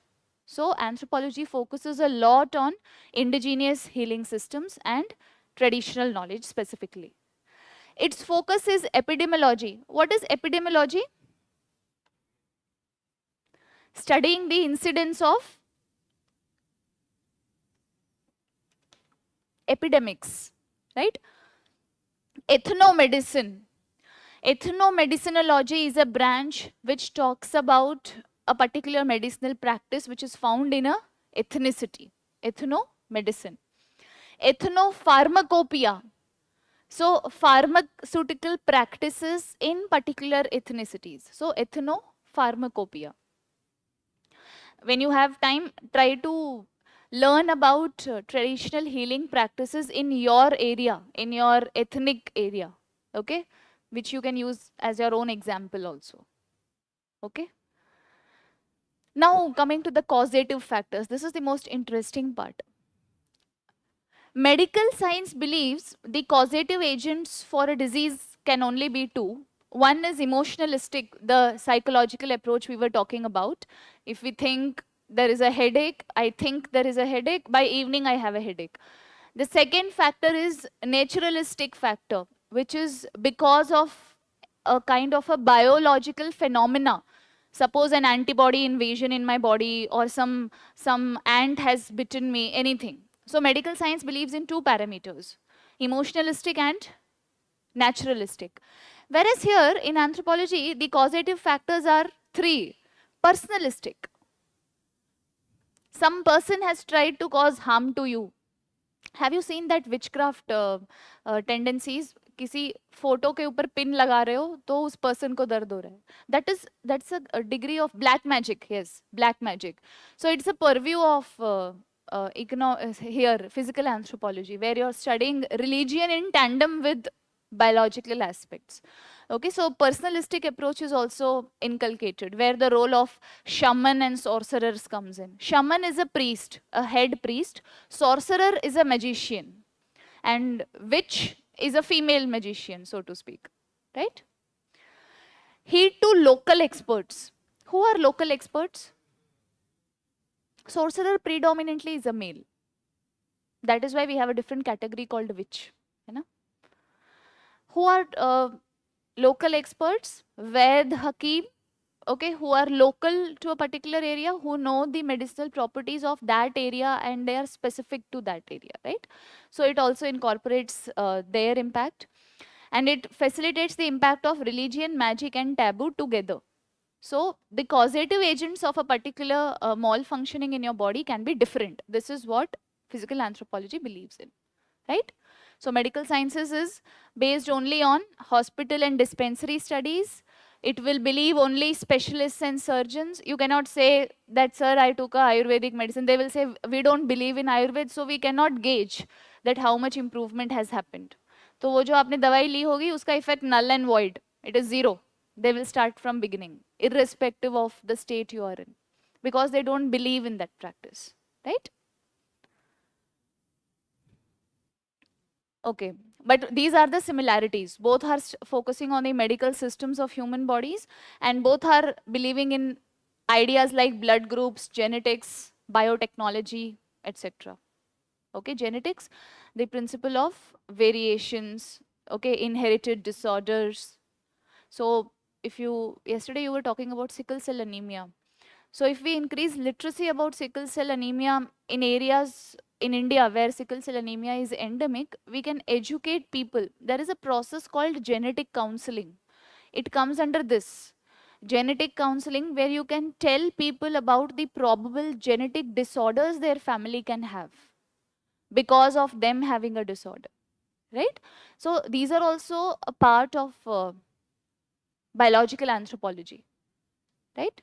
So anthropology focuses a lot on indigenous healing systems and traditional knowledge specifically. Its focus is epidemiology. What is epidemiology? Studying the incidence of epidemics, right? Ethnomedicine. Ethnomediциnology is a branch which talks about a particular medicinal practice which is found in a ethnicity. Ethnomedicine. Ethnopharmacopoeia. So pharmaceutical practices in particular ethnicities. So ethnopharmacopoeia. When you have time, try to learn about traditional healing practices in your area, in your ethnic area, okay, which you can use as your own example also, okay. Now coming to the causative factors, this is the most interesting part. Medical science believes the causative agents for a disease can only be two. One is emotionalistic, the psychological approach we were talking about. If we think there is a headache, I think there is a headache, by evening I have a headache. The second factor is naturalistic factor, which is because of a kind of a biological phenomena. Suppose an antibody invasion in my body, or some ant has bitten me, anything. So medical science believes in two parameters, emotionalistic and naturalistic. Whereas here in anthropology, the causative factors are three. Personalistic. Some person has tried to cause harm to you. Have you seen that witchcraft tendencies? किसी photo के ऊपर pin लगा रहे हो तो उस person को दर्द हो रहा है. That's a degree of black magic. Yes, black magic. So it's a purview of here physical anthropology, where you're studying religion in tandem with biological aspects. Okay, so personalistic approach is also inculcated, where the role of shaman and sorcerers comes in. Shaman is a priest, a head priest. Sorcerer is a magician, and witch is a female magician, so to speak, right? Heed to local experts. Who are local experts? Sorcerer predominantly is a male. That is why we have a different category called witch. You know? Who are local experts? Ved, Hakim, okay, who are local to a particular area, who know the medicinal properties of that area and they are specific to that area, right? So it also incorporates their impact, and it facilitates the impact of religion, magic and taboo together. So the causative agents of a particular malfunctioning in your body can be different. This is what physical anthropology believes in, right? So medical sciences is based only on hospital and dispensary studies. It will believe only specialists and surgeons. You cannot say that, sir, I took a Ayurvedic medicine. They will say, we don't believe in Ayurveda, so we cannot gauge that how much improvement has happened. तो वो जो आपने दवाई ली होगी, उसका effect null and void. It is zero. They will start from beginning, irrespective of the state you are in, because they don't believe in that practice, right? Okay, but these are the similarities. Both are focusing on the medical systems of human bodies, and both are believing in ideas like blood groups, genetics, biotechnology, etc. Okay, genetics, the principle of variations, okay, inherited disorders. So if you, yesterday you were talking about sickle cell anemia. So if we increase literacy about sickle cell anemia in areas in India where sickle cell anemia is endemic, we can educate people. There is a process called genetic counseling. It comes under this. Genetic counseling, where you can tell people about the probable genetic disorders their family can have because of them having a disorder, right? So these are also a part of biological anthropology, right?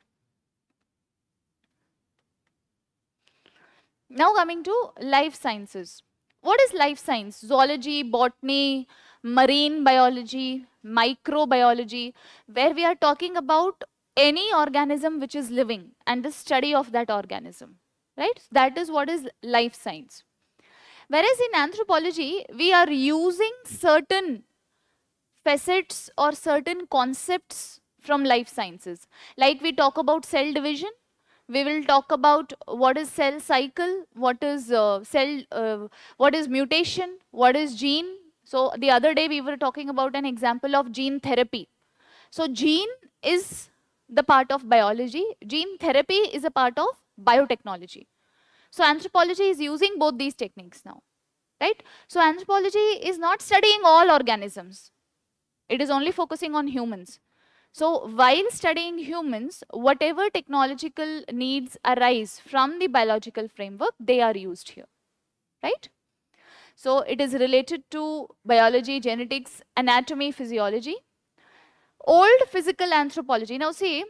Now coming to life sciences. What is life science? Zoology, botany, marine biology, microbiology, where we are talking about any organism which is living and the study of that organism, right? That is what is life science. Whereas in anthropology, we are using certain facets or certain concepts from life sciences. Like we talk about cell division, we will talk about what is cell cycle, what is what is mutation, what is gene. So the other day we were talking about an example of gene therapy. So gene is the part of biology, gene therapy is a part of biotechnology. So anthropology is using both these techniques now, right? So anthropology is not studying all organisms. It is only focusing on humans. So while studying humans, whatever technological needs arise from the biological framework, they are used here, right? So it is related to biology, genetics, anatomy, physiology. Old physical anthropology. Now see,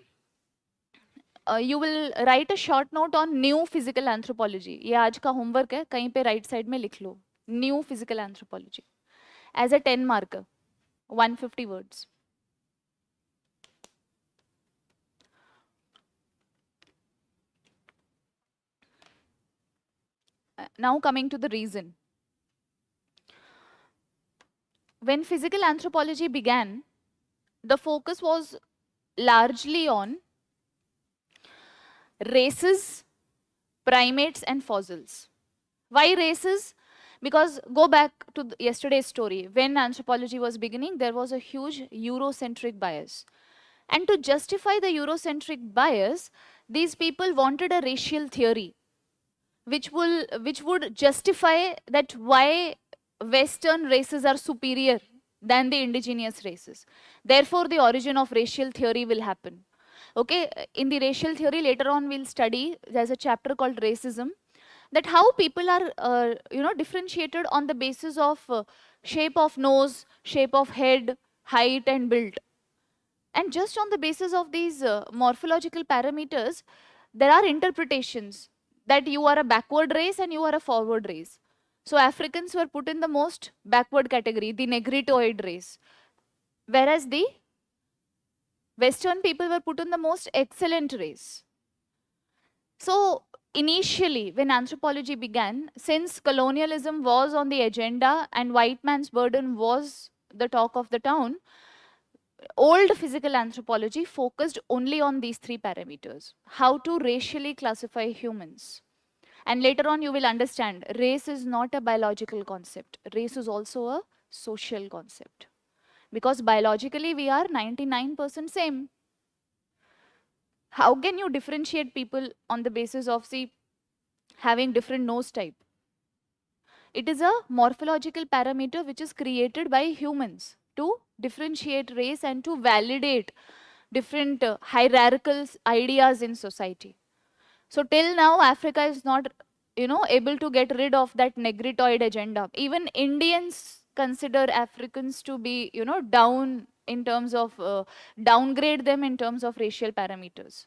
you will write a short note on new physical anthropology. ये आज का homework है, कहीं पे right side में लिख लो. New physical anthropology as a 10 marker, 150 words. Now coming to the reason. When physical anthropology began, the focus was largely on races, primates and fossils. Why races? Because go back to yesterday's story. When anthropology was beginning, there was a huge Eurocentric bias. And to justify the Eurocentric bias, these people wanted a racial theory which would justify that why Western races are superior than the indigenous races. Therefore, the origin of racial theory will happen. Okay, in the racial theory, later on we'll study, there's a chapter called racism, that how people are, differentiated on the basis of shape of nose, shape of head, height and build. And just on the basis of these morphological parameters, there are interpretations that you are a backward race and you are a forward race. So Africans were put in the most backward category, the negritoid race, whereas the Western people were put in the most excellent race. So initially, when anthropology began, since colonialism was on the agenda and white man's burden was the talk of the town, old physical anthropology focused only on these three parameters: how to racially classify humans. And later on, you will understand race is not a biological concept. Race is also a social concept. Because biologically, we are 99% same. How can you differentiate people on the basis of, see, having different nose type? It is a morphological parameter which is created by humans to differentiate race and to validate different hierarchical ideas in society. So till now, Africa is not, able to get rid of that negritoid agenda. Even Indians consider Africans to be, down in terms of, downgrade them in terms of racial parameters.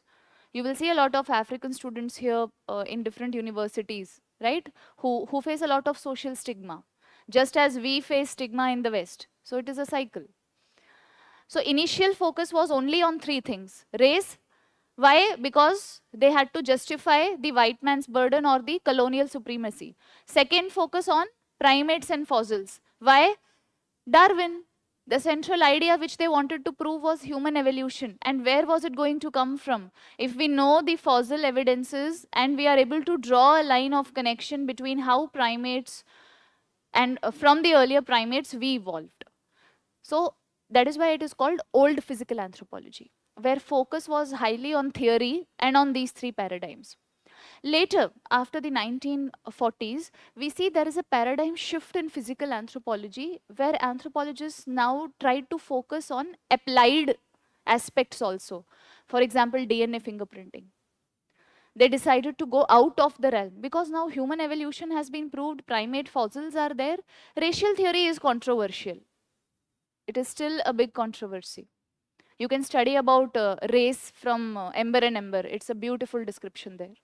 You will see a lot of African students here in different universities, right, who face a lot of social stigma, just as we face stigma in the West. So it is a cycle. So initial focus was only on three things: race. Why? Because they had to justify the white man's burden or the colonial supremacy. Second, focus on primates and fossils. Why? Darwin. The central idea which they wanted to prove was human evolution. And where was it going to come from? If we know the fossil evidences and we are able to draw a line of connection between how primates and from the earlier primates we evolved. So that is why it is called old physical anthropology, where focus was highly on theory and on these three paradigms. Later, after the 1940s, we see there is a paradigm shift in physical anthropology, where anthropologists now try to focus on applied aspects also. For example, DNA fingerprinting. they decided to go out of the realm because now human evolution has been proved, primate fossils are there. Racial theory is controversial. It is still a big controversy. You can study about race from Ember and Ember. It's a beautiful description there.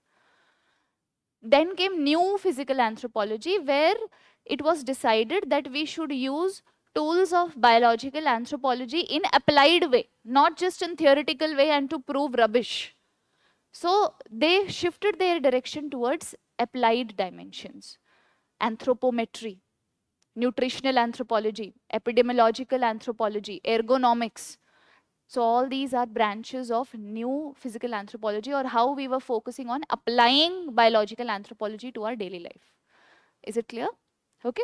Then came new physical anthropology, where it was decided that we should use tools of biological anthropology in applied way, not just in theoretical way and to prove rubbish. So they shifted their direction towards applied dimensions. Anthropometry, nutritional anthropology, epidemiological anthropology, ergonomics. So all these are branches of new physical anthropology, or how we were focusing on applying biological anthropology to our daily life. Is it clear? Okay.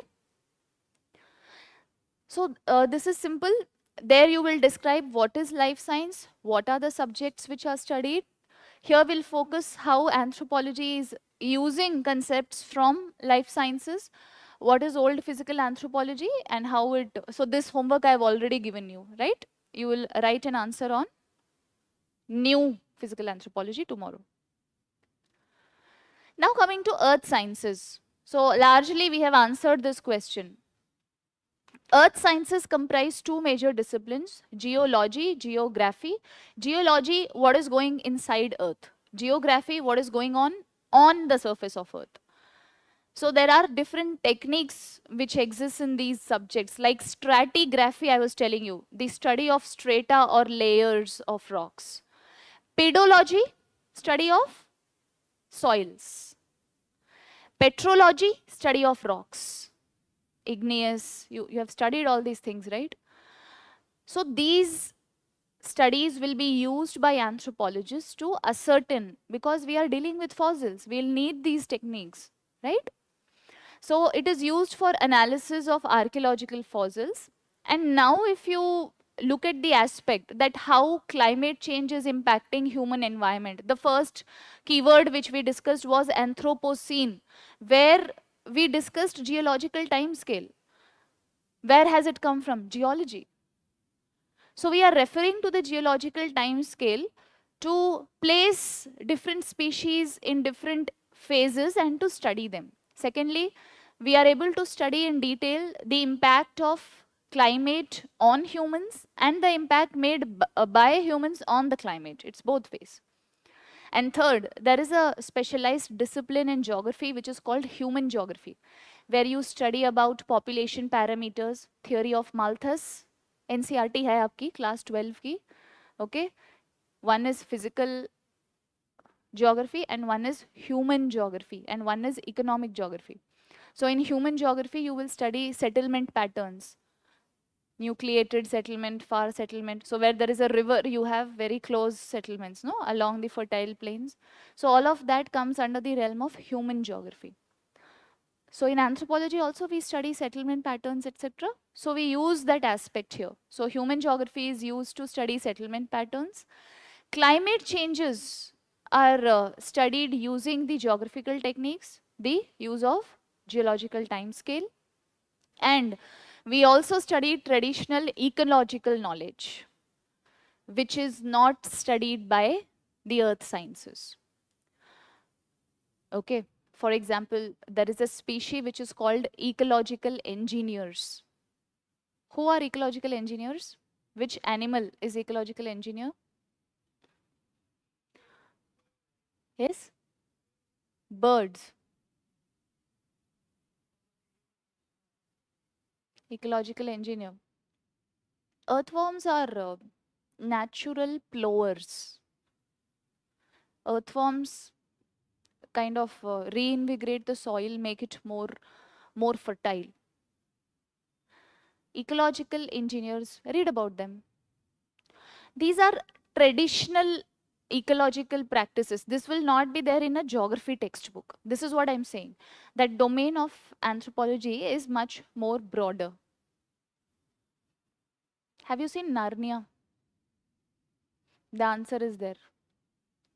So this is simple. There you will describe what is life science, what are the subjects which are studied. Here we'll focus how anthropology is using concepts from life sciences, what is old physical anthropology, and how it, so this homework I've already given you, right? You will write an answer on new physical anthropology tomorrow. Now coming to earth sciences. So largely we have answered this question. Earth sciences comprise two major disciplines, geology, geography. Geology, what is going inside earth. Geography, what is going on the surface of earth. So there are different techniques which exist in these subjects, like stratigraphy, I was telling you, the study of strata or layers of rocks. Pedology, study of soils. Petrology, study of rocks. Igneous, you have studied all these things, right? So these studies will be used by anthropologists to ascertain, because we are dealing with fossils, we'll need these techniques, right? So it is used for analysis of archaeological fossils. And now if you look at the aspect that how climate change is impacting human environment, the first keyword which we discussed was Anthropocene, where we discussed geological time scale. Where has it come from? Geology. So we are referring to the geological time scale to place different species in different phases and to study them. Secondly, we are able to study in detail the impact of climate on humans and the impact made by humans on the climate. It's both ways. And third, there is a specialized discipline in geography which is called human geography, where you study about population parameters, theory of Malthus. NCERT hai aapki, class 12 ki. Okay. One is physical geography and one is human geography and one is economic geography. So in human geography, you will study settlement patterns, nucleated settlement, far settlement. So where there is a river, you have very close settlements, no, along the fertile plains. So all of that comes under the realm of human geography. So in anthropology also we study settlement patterns, etc. So we use that aspect here. So human geography is used to study settlement patterns. Climate changes are studied using the geographical techniques, the use of geological time scale. And we also study traditional ecological knowledge, which is not studied by the earth sciences. Okay. For example, there is a species which is called ecological engineers. Who are ecological engineers? Which animal is ecological engineer? Yes? Birds. Ecological engineer. Earthworms are natural plowers. Earthworms kind of reinvigorate the soil, make it more fertile. Ecological engineers, read about them. These are traditional ecological practices. This will not be there in a geography textbook. This is what I'm saying. That domain of anthropology is much more broader. Have you seen Narnia? The answer is there.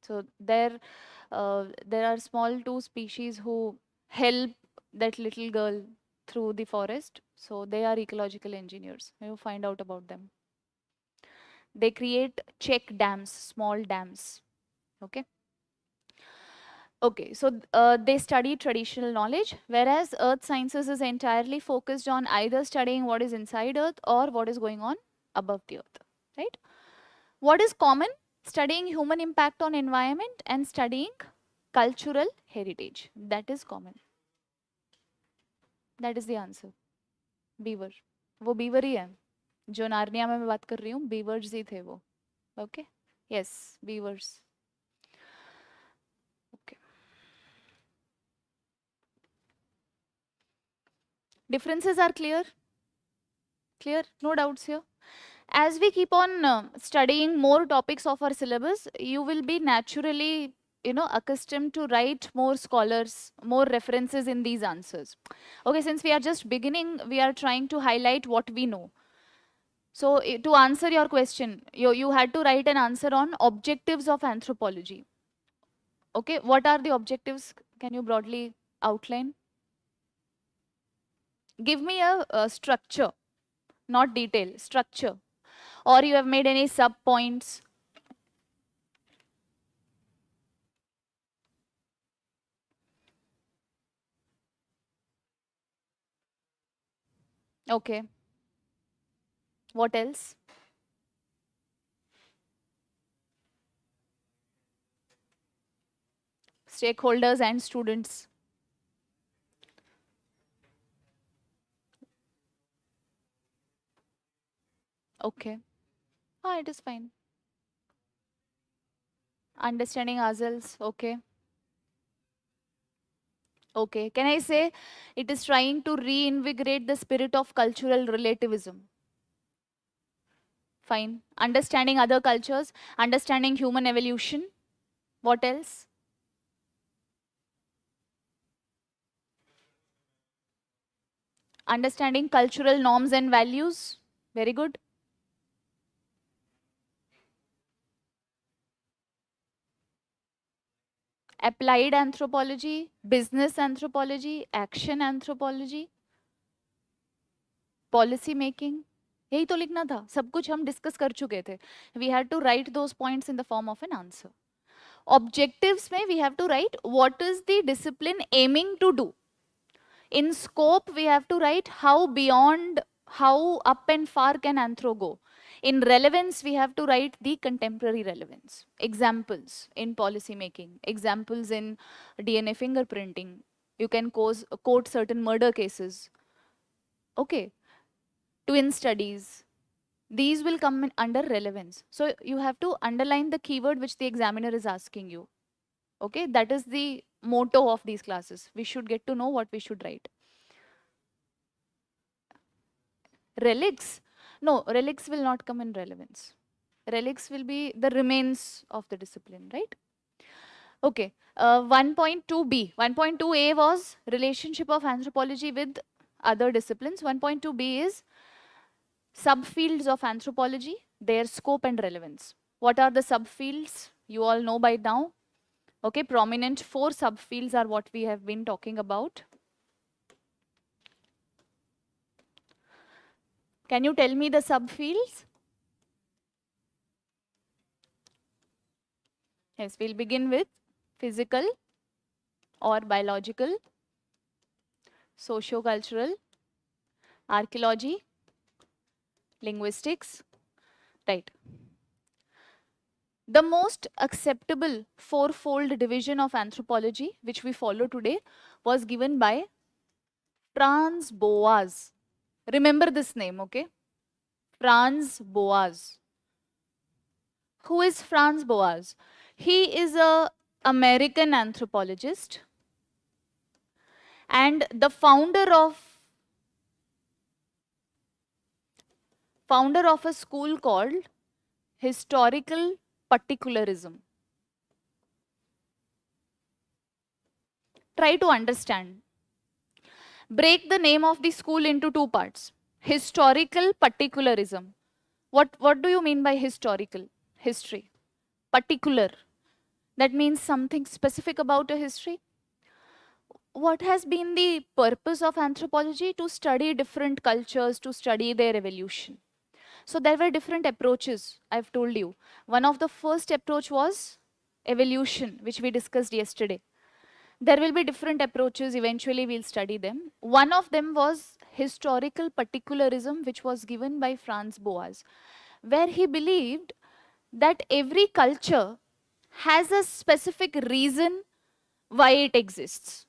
So there are small two species who help that little girl through the forest. So they are ecological engineers. You find out about them. They create check dams, small dams. Okay. Okay, so they study traditional knowledge, whereas earth sciences is entirely focused on either studying what is inside earth or what is going on above the earth, right? What is common? Studying human impact on environment and studying cultural heritage. That is common. That is the answer. Beaver. वो beaver ही है जो Narnia में मैं बात कर रही हूँ, beavers ही थे वो. Okay? Yes, beavers. Okay. Differences are clear? Clear? No doubts here. As we keep on studying more topics of our syllabus, you will be naturally, accustomed to write more scholars, more references in these answers. Okay, since we are just beginning, we are trying to highlight what we know. So to answer your question, you had to write an answer on objectives of anthropology. Okay, what are the objectives? Can you broadly outline? Give me a structure, not detail, structure. Or you have made any sub points. Okay. What else? Stakeholders and students. Okay. Ah, it is fine. Understanding ourselves. Okay. Okay. Can I say it is trying to reinvigorate the spirit of cultural relativism? Fine. Understanding other cultures, understanding human evolution. What else? Understanding cultural norms and values. Very good. Applied anthropology, business anthropology, action anthropology, policy making. यही तो लिखना था, सब कुछ हम discuss कर चुके थे. We had to write those points in the form of an answer. Objectives में we have to write what is the discipline aiming to do. In scope we have to write how beyond, how up and far can anthro go. In relevance we have to write the contemporary relevance. Examples in policy making, examples in DNA fingerprinting. You can quote certain murder cases. Okay. Twin studies. These will come under relevance. So you have to underline the keyword which the examiner is asking you. Okay, that is the motto of these classes. We should get to know what we should write. Relics? No, relics will not come in relevance. Relics will be the remains of the discipline, right? Okay, 1.2b. 1.2a was relationship of anthropology with other disciplines. 1.2b is subfields of anthropology, their scope and relevance. What are the subfields? You all know by now. Okay, prominent 4 subfields are what we have been talking about. Can you tell me the subfields? Yes, we'll begin with physical or biological, socio-cultural, archaeology, linguistics, right. The most acceptable 4-fold division of anthropology, which we follow today, was given by Franz Boas. Remember this name, okay? Franz Boas. Who is Franz Boas? He is an American anthropologist and the founder of a school called historical particularism. Try to understand. Break the name of the school into 2 parts. Historical particularism. What do you mean by historical? History. Particular. That means something specific about a history. What has been the purpose of anthropology? To study different cultures, to study their evolution. So there were different approaches, I've told you. One of the first approach was evolution, which we discussed yesterday. There will be different approaches, eventually we'll study them. One of them was historical particularism, which was given by Franz Boas, where he believed that every culture has a specific reason why it exists.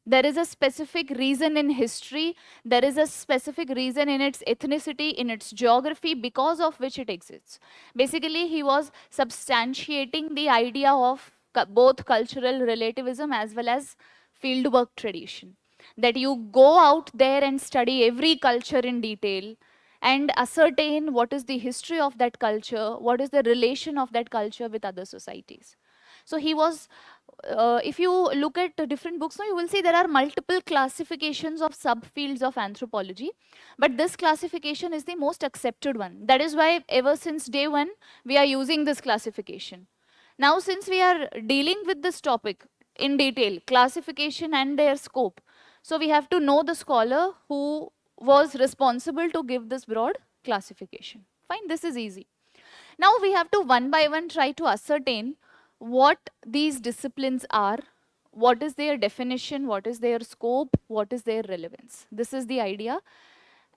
There is a specific reason in history, there is a specific reason in its ethnicity, in its geography, because of which it exists. Basically, he was substantiating the idea of both cultural relativism as well as fieldwork tradition. That you go out there and study every culture in detail and ascertain what is the history of that culture, what is the relation of that culture with other societies. So he was, if you look at different books now, you will see there are multiple classifications of subfields of anthropology, but this classification is the most accepted one. That is why ever since day one, we are using this classification. Now, since we are dealing with this topic in detail, classification and their scope, so we have to know the scholar who was responsible to give this broad classification. Fine, this is easy. Now we have to one by one try to ascertain what these disciplines are, what is their definition, what is their scope, what is their relevance. This is the idea.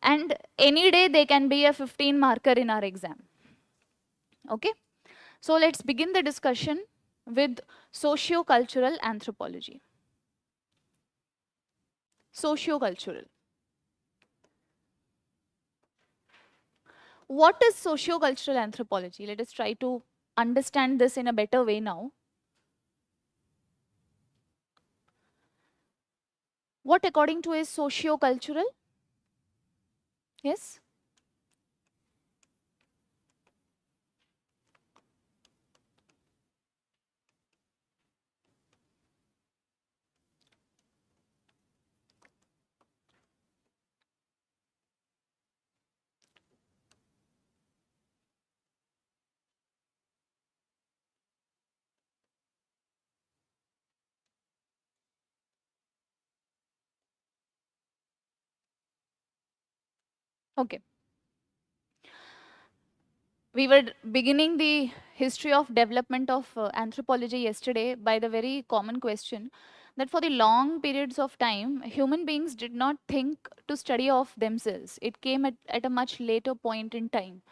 And any day they can be a 15 marker in our exam. Okay? So let's begin the discussion with socio-cultural anthropology. Socio-cultural. What is socio-cultural anthropology? Let us try to understand this in a better way now. What according to is socio-cultural? Yes? Okay. We were beginning the history of development of anthropology yesterday by the very common question that for the long periods of time, human beings did not think to study of themselves. It came at a much later point in time,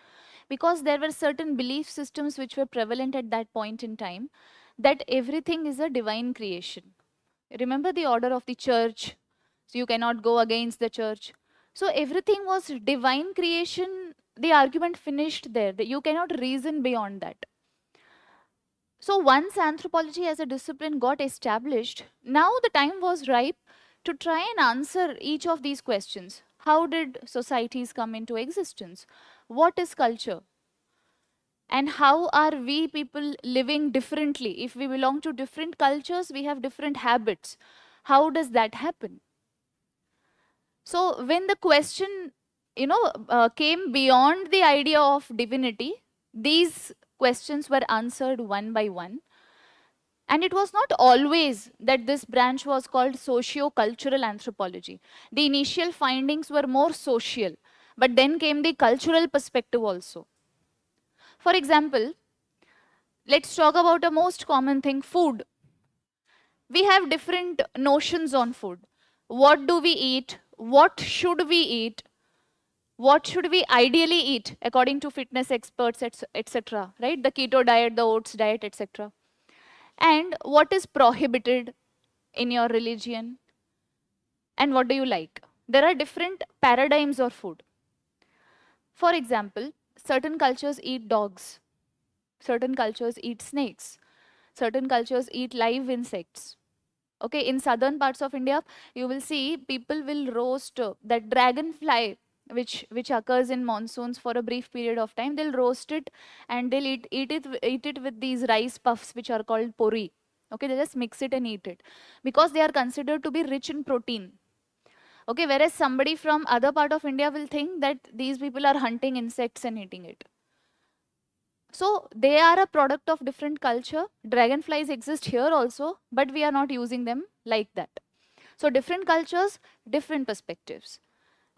because there were certain belief systems which were prevalent at that point in time, that everything is a divine creation. Remember the order of the church, so you cannot go against the church. So everything was divine creation. The argument finished there, that you cannot reason beyond that. So once anthropology as a discipline got established, now the time was ripe to try and answer each of these questions. How did societies come into existence? What is culture? And how are we people living differently? If we belong to different cultures, we have different habits. How does that happen? So when the question, came beyond the idea of divinity, these questions were answered one by one. And it was not always that this branch was called socio-cultural anthropology. The initial findings were more social, but then came the cultural perspective also. For example, let's talk about a most common thing, food. We have different notions on food. What do we eat? What should we eat? What should we ideally eat according to fitness experts, etc. Right? The keto diet, the oats diet, etc. And what is prohibited in your religion? And what do you like? There are different paradigms of food. For example, certain cultures eat dogs. Certain cultures eat snakes. Certain cultures eat live insects. Okay, in southern parts of India, you will see people will roast that dragonfly, which occurs in monsoons for a brief period of time. They'll roast it and they'll eat it with these rice puffs, which are called pori. Okay, they just mix it and eat it because they are considered to be rich in protein. Okay, whereas somebody from other part of India will think that these people are hunting insects and eating it. So they are a product of different culture. Dragonflies exist here also, but we are not using them like that. So different cultures, different perspectives.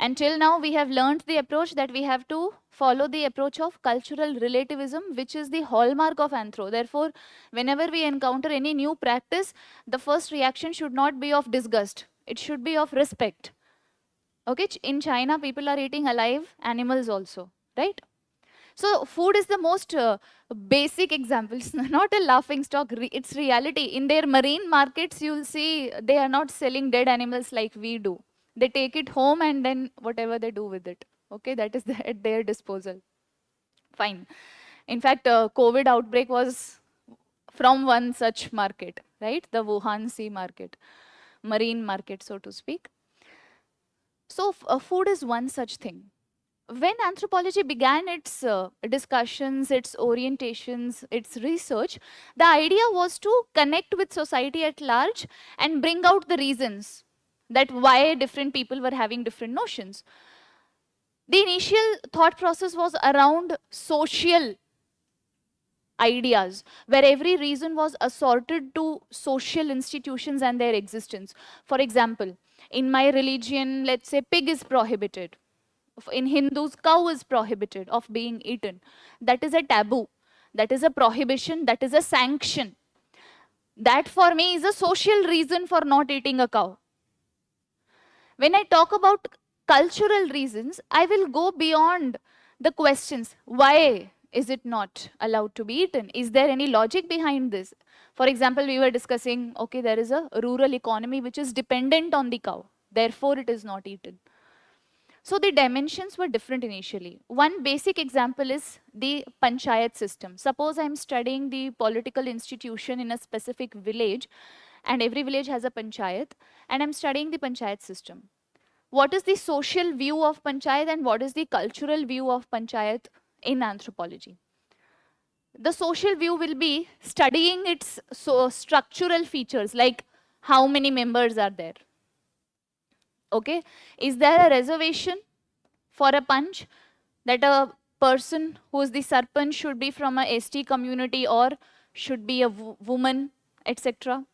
Until now, we have learned the approach that we have to follow the approach of cultural relativism, which is the hallmark of anthro. Therefore, whenever we encounter any new practice, the first reaction should not be of disgust. It should be of respect. Okay, in China, people are eating alive animals also, right? So food is the most basic example. It's not a laughing stock. It's reality. In their marine markets, you'll see they are not selling dead animals like we do. They take it home and then whatever they do with it. Okay, that is at their disposal. Fine. In fact, COVID outbreak was from one such market, right? The Wuhan Sea market, marine market, so to speak. So food is one such thing. When anthropology began its discussions, its orientations, its research, the idea was to connect with society at large and bring out the reasons that why different people were having different notions. The initial thought process was around social ideas, where every reason was assorted to social institutions and their existence. For example, in my religion, let's say pig is prohibited. In Hindus, cow is prohibited of being eaten. That is a taboo. That is a prohibition. That is a sanction. That for me is a social reason for not eating a cow. When I talk about cultural reasons, I will go beyond the questions. Why is it not allowed to be eaten? Is there any logic behind this? For example, we were discussing, okay, there is a rural economy which is dependent on the cow. Therefore, it is not eaten. So the dimensions were different initially. One basic example is the panchayat system. Suppose I'm studying the political institution in a specific village, and every village has a panchayat, and I'm studying the panchayat system. What is the social view of panchayat and what is the cultural view of panchayat in anthropology? The social view will be studying its structural features, like how many members are there. Okay, is there a reservation for a panch that a person who is the sarpanch should be from a ST community or should be a woman, etc.?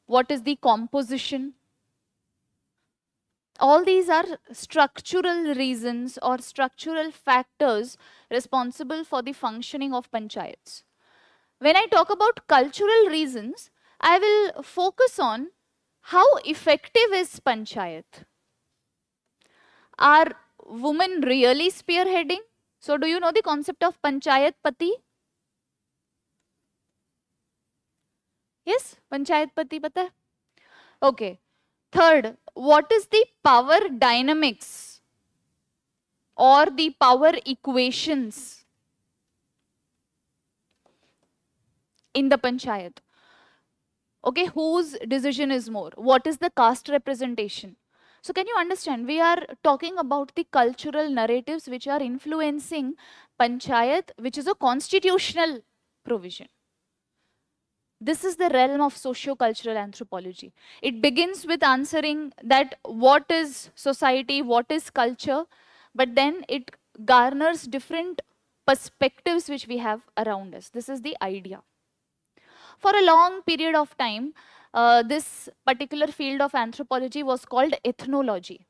What is the composition? All these are structural reasons or structural factors responsible for the functioning of panchayats. When I talk about cultural reasons, I will focus on how effective is panchayat. Are women really spearheading? So do you know the concept of panchayat pati? Yes, panchayat pati pata hai? Okay. Third, what is the power dynamics or the power equations in the panchayat? Okay, whose decision is more? What is the caste representation? So can you understand? We are talking about the cultural narratives which are influencing panchayat, which is a constitutional provision. This is the realm of socio-cultural anthropology. It begins with answering that what is society, what is culture, but then it garners different perspectives which we have around us. This is the idea. For a long period of time, this particular field of anthropology was called ethnology.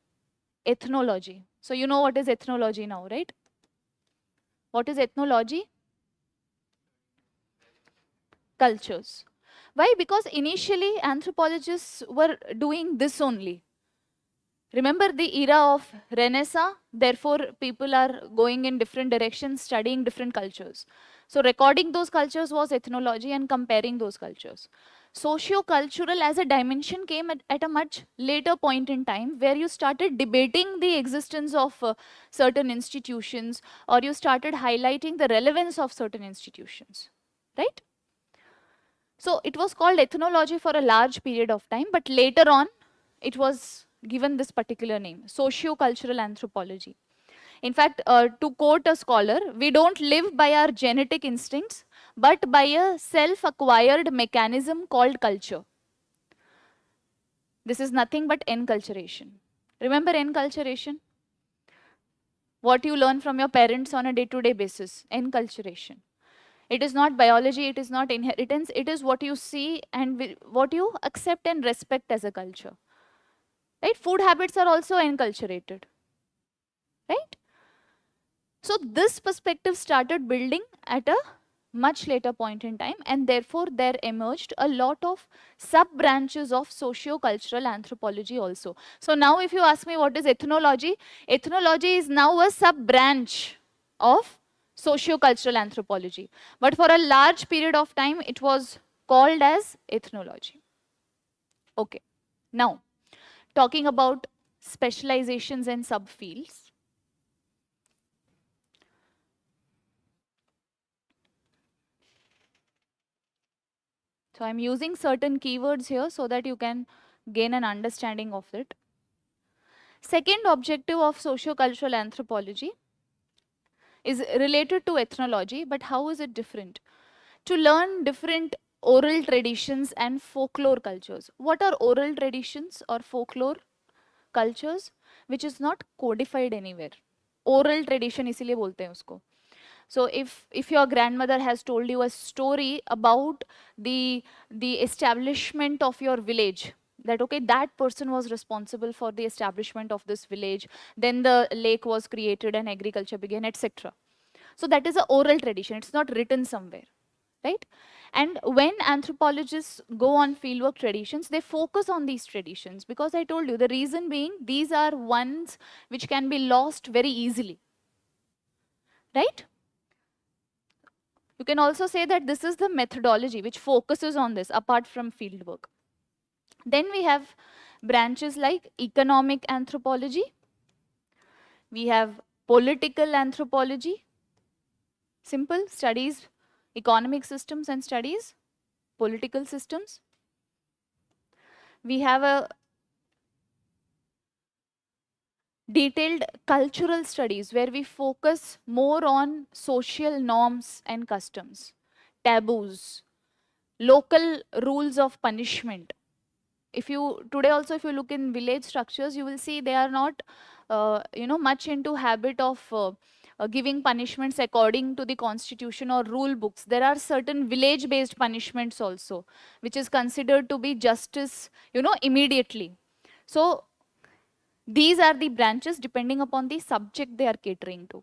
Ethnology. So you know what is ethnology now, right? What is ethnology? Cultures. Why? Because initially anthropologists were doing this only. Remember the era of Renaissance? Therefore, people are going in different directions, studying different cultures. So recording those cultures was ethnology and comparing those cultures. Socio-cultural as a dimension came at a much later point in time, where you started debating the existence of certain institutions, or you started highlighting the relevance of certain institutions, right? So it was called ethnology for a large period of time, but later on it was given this particular name, socio-cultural anthropology. In fact, to quote a scholar, we don't live by our genetic instincts, but by a self-acquired mechanism called culture. This is nothing but enculturation. Remember enculturation? What you learn from your parents on a day-to-day basis, enculturation. It is not biology, it is not inheritance, it is what you see and what you accept and respect as a culture. right? Food habits are also enculturated, right? So this perspective started building at a much later point in time, and therefore there emerged a lot of sub branches of socio-cultural anthropology also. So now if you ask me what is ethnology, ethnology is now a sub branch of socio-cultural anthropology, but for a large period of time it was called as ethnology. Okay, now talking about specializations and subfields. So I'm using certain keywords here so that you can gain an understanding of it. Second objective of socio-cultural anthropology is related to ethnology, but how is it different? To learn different oral traditions and folklore cultures. What are oral traditions or folklore cultures? Which is not codified anywhere. Oral tradition इसीलिए बोलते हैं उसको. So if your grandmother has told you a story about the establishment of your village, that okay, that person was responsible for the establishment of this village, then the lake was created and agriculture began, etc. So that is a oral tradition, it's not written somewhere, right? And when anthropologists go on fieldwork traditions, they focus on these traditions because I told you the reason being these are ones which can be lost very easily, right? You can also say that this is the methodology which focuses on this apart from fieldwork. Then we have branches like economic anthropology. We have political anthropology. Simple, studies economic systems and studies political systems. We have a detailed cultural studies where we focus more on social norms and customs, taboos, local rules of punishment. If you today also if you look in village structures, you will see they are not much into habit of giving punishments according to the constitution or rule books. There are certain village based punishments also which is considered to be justice immediately. So these are the branches depending upon the subject they are catering to.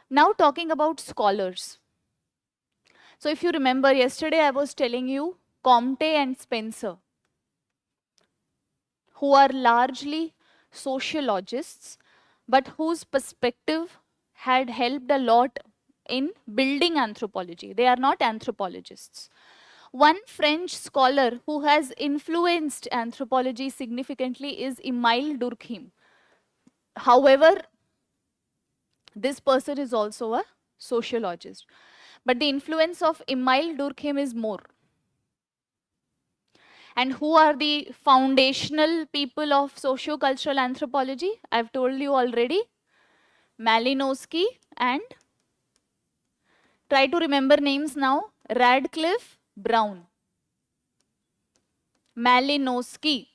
Now talking about scholars. So if you remember yesterday I was telling you Comte and Spencer, who are largely sociologists, but whose perspective had helped a lot in building anthropology. They are not anthropologists. One French scholar who has influenced anthropology significantly is 𝐒𝐻𝐫𝐢𝐻𝐿 Durkheim. However, this person is also a sociologist. But the influence of 𝐒𝐻𝐫𝐢𝐻𝐿 Durkheim is more. And who are the foundational people of socio-cultural anthropology? I've told you already. Malinowski and, try to remember names now, Radcliffe Brown. Malinowski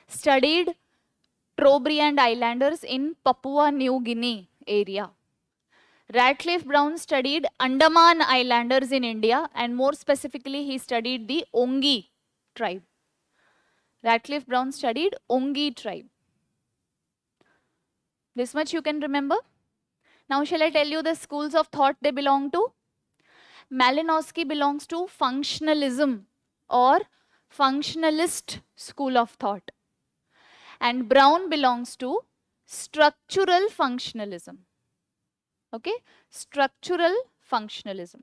studied Trobriand Islanders in Papua New Guinea area. Radcliffe Brown studied Andaman Islanders in India, and more specifically he studied the 𝐂𝐚𝐺 tribe. Radcliffe Brown studied 𝐂𝐚𝐺 tribe. This much you can remember. Now shall I tell you the schools of thought they belong to? Malinowski belongs to functionalism or functionalist school of thought. And Brown belongs to structural functionalism. Okay? Structural functionalism.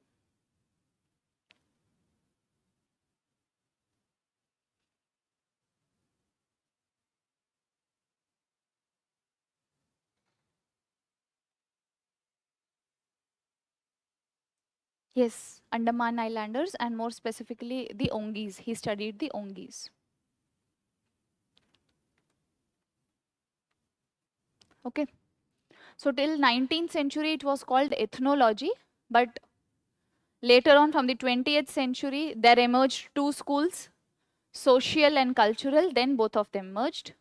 Yes, Andaman Islanders and more specifically the 𝐂𝐚𝐺s. He studied the 𝐂𝐚𝐺s. Okay. So till 19th century it was called ethnology, but later on from the 20th century there emerged two schools, social and cultural, then both of them merged.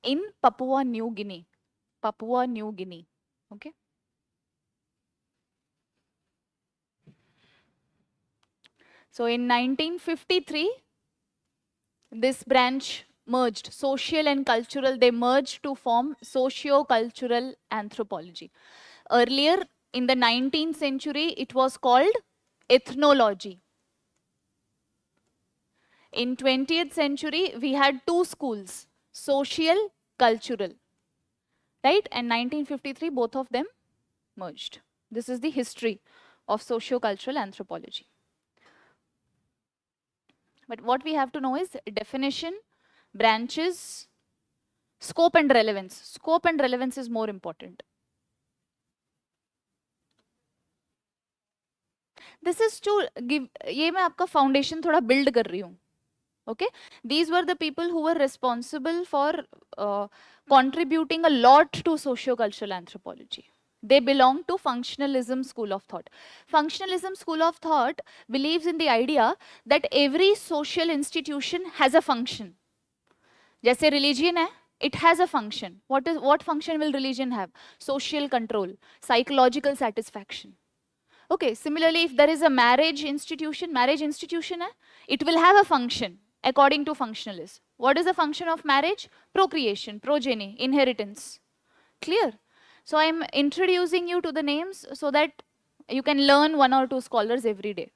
in Papua New Guinea. Papua New Guinea. Okay. So in 1953, this branch merged, social and cultural, they merged to form socio-cultural anthropology. Earlier, in the 19th century, it was called ethnology. In 20th century, we had two schools, social, cultural, right? And 1953, both of them merged. This is the history of socio-cultural anthropology. But what we have to know is definition, branches, scope and relevance. Scope and relevance is more important. This is to give, ये मैं आपका foundation थोड़ा build कर रही हूँ. Okay, these were the people who were responsible for contributing a lot to socio-cultural anthropology. They belong to functionalism school of thought. Functionalism school of thought believes in the idea that every social institution has a function. जैसे religion है, it has a function. What function will religion have? Social control, psychological satisfaction. Okay, similarly, if there is a marriage institution hai, it will have a function according to functionalists. What is the function of marriage? Procreation, progeny, inheritance. Clear? So I am introducing you to the names so that you can learn one or two scholars every day.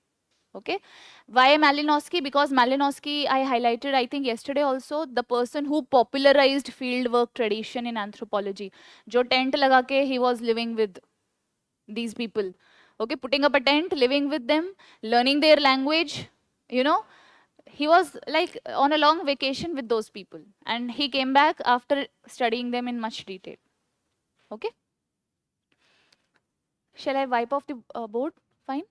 Okay? Why Malinowski? Because Malinowski, I highlighted, I think yesterday also, the person who popularized fieldwork tradition in anthropology. Jo tent laga ke, he was living with these people. Okay, putting up a tent, living with them, learning their language, you know. He was like on a long vacation with those people. And he came back after studying them in much detail. Okay. Shall I wipe off the board? Fine.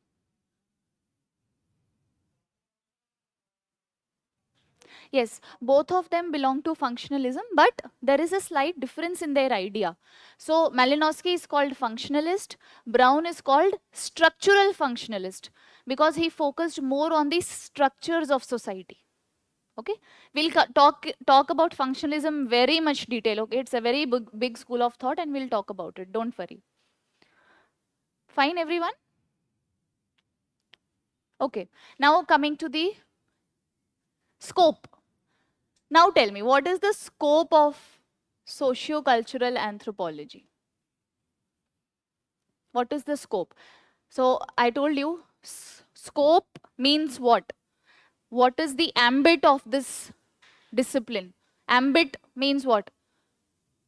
Yes, both of them belong to functionalism, but there is a slight difference in their idea. So Malinowski is called functionalist, Brown is called structural functionalist, because he focused more on the structures of society. Okay, we'll talk about functionalism very much detail. Okay, it's a very big school of thought, and we'll talk about it. Don't worry. Fine, everyone? Okay, now coming to the scope. Now tell me, what is the scope of socio-cultural anthropology? What is the scope? So I told you, scope means what? What is the ambit of this discipline? Ambit means what?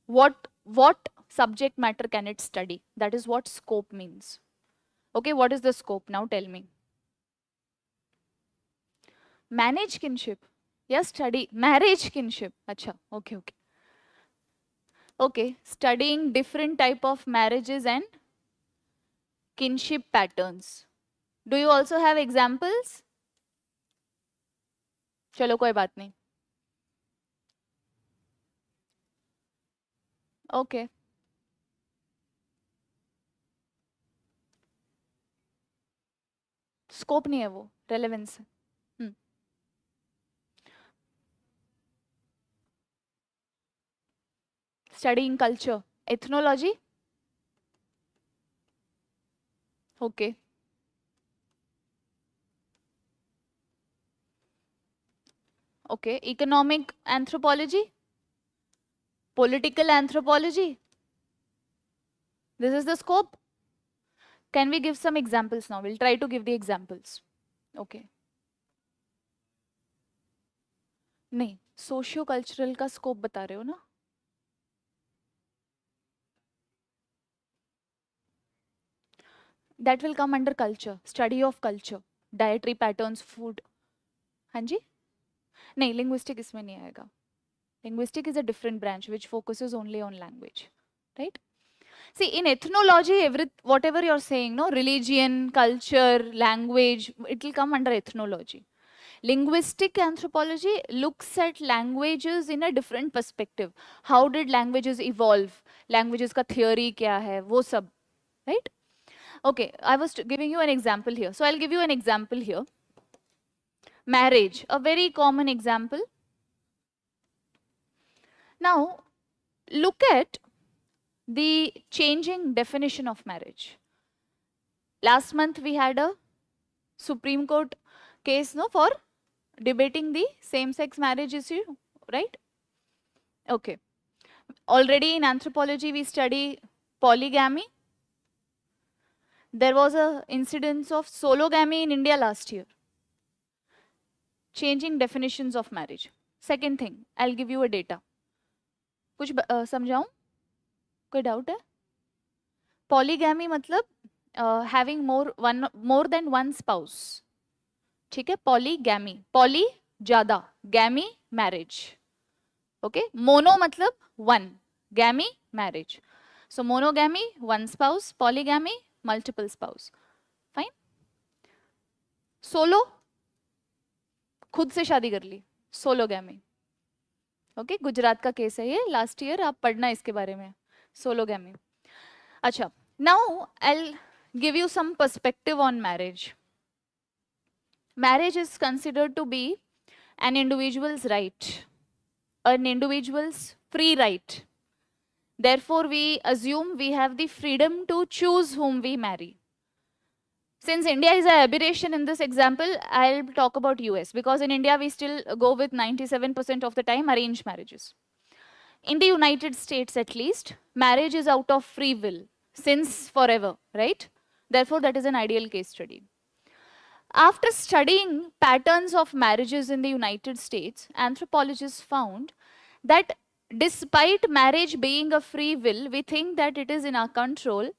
What subject matter can it study? That is what scope means. Okay, what is the scope? Now tell me. Manage kinship. Yes, study marriage kinship. Acha, okay. Okay, studying different type of marriages and kinship patterns. Do you also have examples? चलो कोई बात नहीं. Okay. Scope नहीं है वो, relevance है. Studying culture. Ethnology? Okay. Okay. Economic anthropology? Political anthropology? This is the scope. Can we give some examples now? We'll try to give the examples. Okay. नहीं, socio-cultural का scope बता रहे हो ना? That will come under culture, study of culture, dietary patterns, food. हाँ जी? नहीं, linguistic इसमें नहीं आएगा. Linguistic is a different branch which focuses only on language, right? See, in ethnology, whatever you're saying, no, religion, culture, language, it will come under ethnology. Linguistic anthropology looks at languages in a different perspective. How did languages evolve? Languages ka theory kya hai? Wo sab, right? Okay, I was giving you an example here. So I'll give you an example here. Marriage, a very common example. Now, look at the changing definition of marriage. Last month we had a Supreme Court case, no, for debating the same-sex marriage issue, right? Okay. Already in anthropology we study polygamy. There was a incidence of sologamy in India last year. Changing definitions of marriage. Second thing, I'll give you a data. कुछ समझाऊं? कोई doubt है? Polygamy मतलब having more than one spouse. ठीक है? Polygamy. Poly ज़्यादा. Gamy marriage. Okay? Mono मतलब one. Gamy marriage. So monogamy one spouse. Polygamy multiple spouse. Fine? Solo खुद से शादी कर ली. Sologamy. ओके गुजरात का केस है ये, लास्ट ईयर आप पढ़ना इसके बारे में, सोलोगैमी. अच्छा, now I give you some perspective on marriage. Marriage is considered to be an individuals right, an individual's free right. Therefore, we assume we have the freedom to choose whom we marry. Since India is an aberration in this example, I'll talk about US, because in India we still go with 97% of the time arranged marriages. In the United States at least, marriage is out of free will since forever, right? Therefore, that is an ideal case study. After studying patterns of marriages in the United States, anthropologists found that despite marriage being a free will, we think that it is in our control,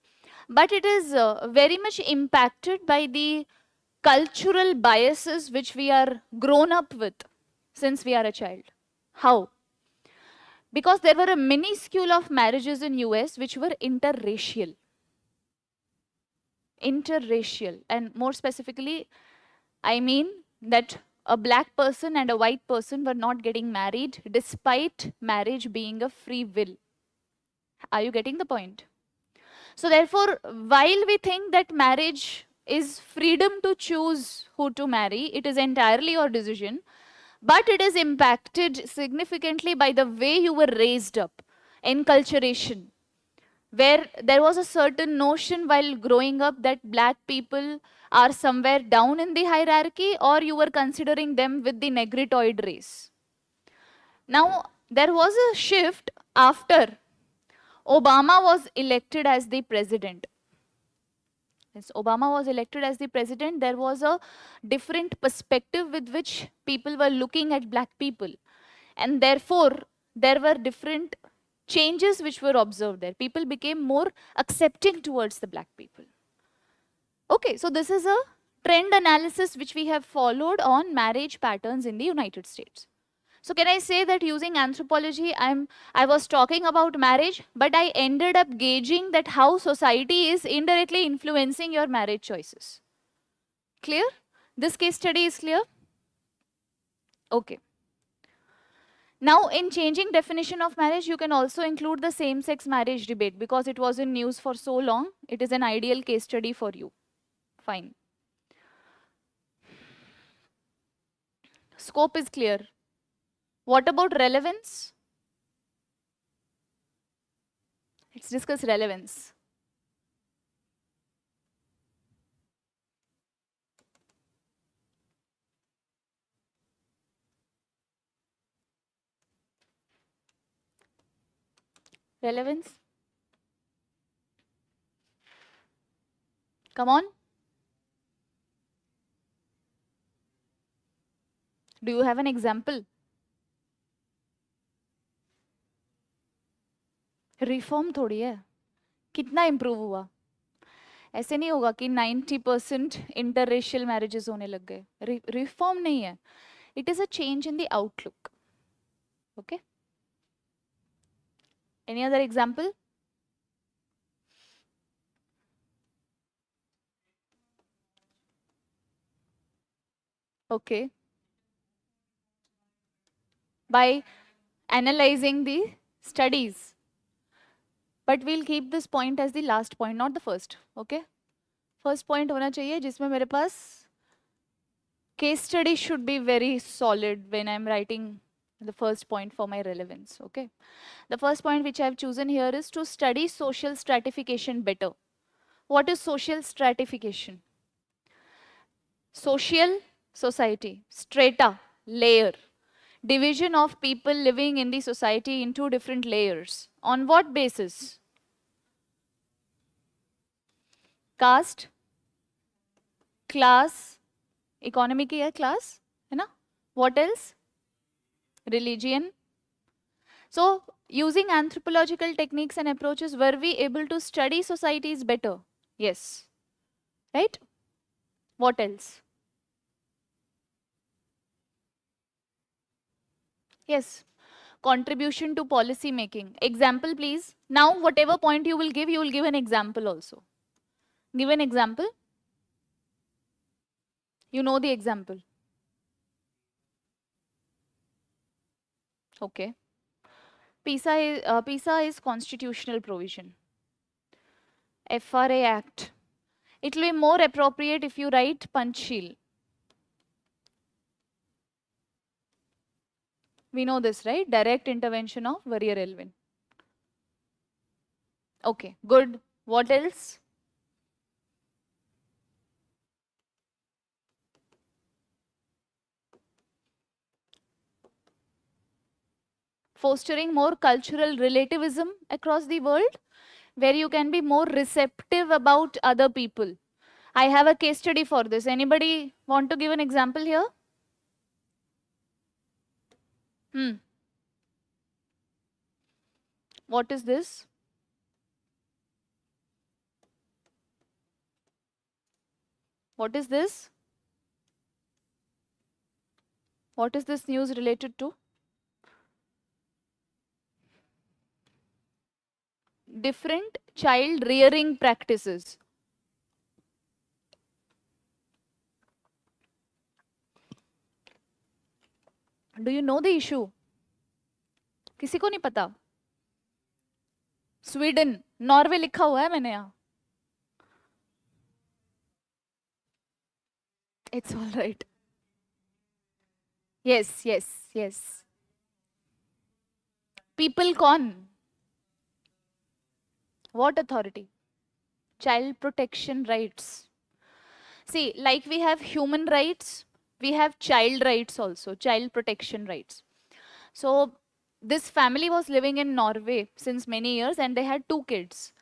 but it is very much impacted by the cultural biases which we are grown up with since we are a child. How? Because there were a minuscule of marriages in US which were interracial. Interracial, and more specifically, I mean that a black person and a white person were not getting married despite marriage being a free will. Are you getting the point? So therefore, while we think that marriage is freedom to choose who to marry, it is entirely your decision, but it is impacted significantly by the way you were raised up, enculturation, where there was a certain notion while growing up that black people are somewhere down in the hierarchy, or you were considering them with the negritoid race. Now, there was a shift after Obama was elected as the president. Yes, Obama was elected as the president. There was a different perspective with which people were looking at black people. And therefore, there were different changes which were observed there. People became more accepting towards the black people. Okay, so this is a trend analysis which we have followed on marriage patterns in the United States. So can I say that using anthropology, I was talking about marriage, but I ended up gauging that how society is indirectly influencing your marriage choices. Clear? This case study is clear? Okay. Now, in changing definition of marriage, you can also include the same-sex marriage debate, because it was in news for so long. It is an ideal case study for you. Fine. Scope is clear. What about relevance? Let's discuss relevance. Relevance? Come on. Do you have an example? Reform थोड़ी है, कितना improve हुआ? ऐसे नहीं होगा कि 90% इंटररेशियल marriages होने लग गए. रिफॉर्म नहीं है, it is a change in the outlook. Okay, any other example? Okay, by analyzing the studies. But we'll keep this point as the last point, not the first. Okay, first point होना चाहिए जिसमें मेरे पास case study should be very solid when I'm writing the first point for my relevance. Okay. The first point which I have chosen here is to study social stratification better. What is social stratification? Social, society, strata, layer. Division of people living in the society into different layers. On what basis? Caste, class, economy की है class, है ना? What else? Religion. So, using anthropological techniques and approaches, were we able to study societies better? Yes. Right? What else? Yes. Contribution to policy making. Example, please. Now, whatever point you will give an example also. Give an example. You know the example. Okay. PISA is constitutional provision. FRA Act. It will be more appropriate if you write Panchsheel. We know this, right? Direct intervention of Warrior Elvin. Okay, good. What else? Fostering more cultural relativism across the world, where you can be more receptive about other people. I have a case study for this. Anybody want to give an example here? What is this? What is this? What is this news related to? Different child rearing practices. Do you know the issue? किसी को नहीं पता? Sweden, Norway लिखा हुआ है मैंने यहाँ. It's all right. Yes, yes, yes. People con. What authority? Child protection rights. See, like we have human rights, we have child rights also, child protection rights. So this family was living in Norway since many years and they had 2 kids.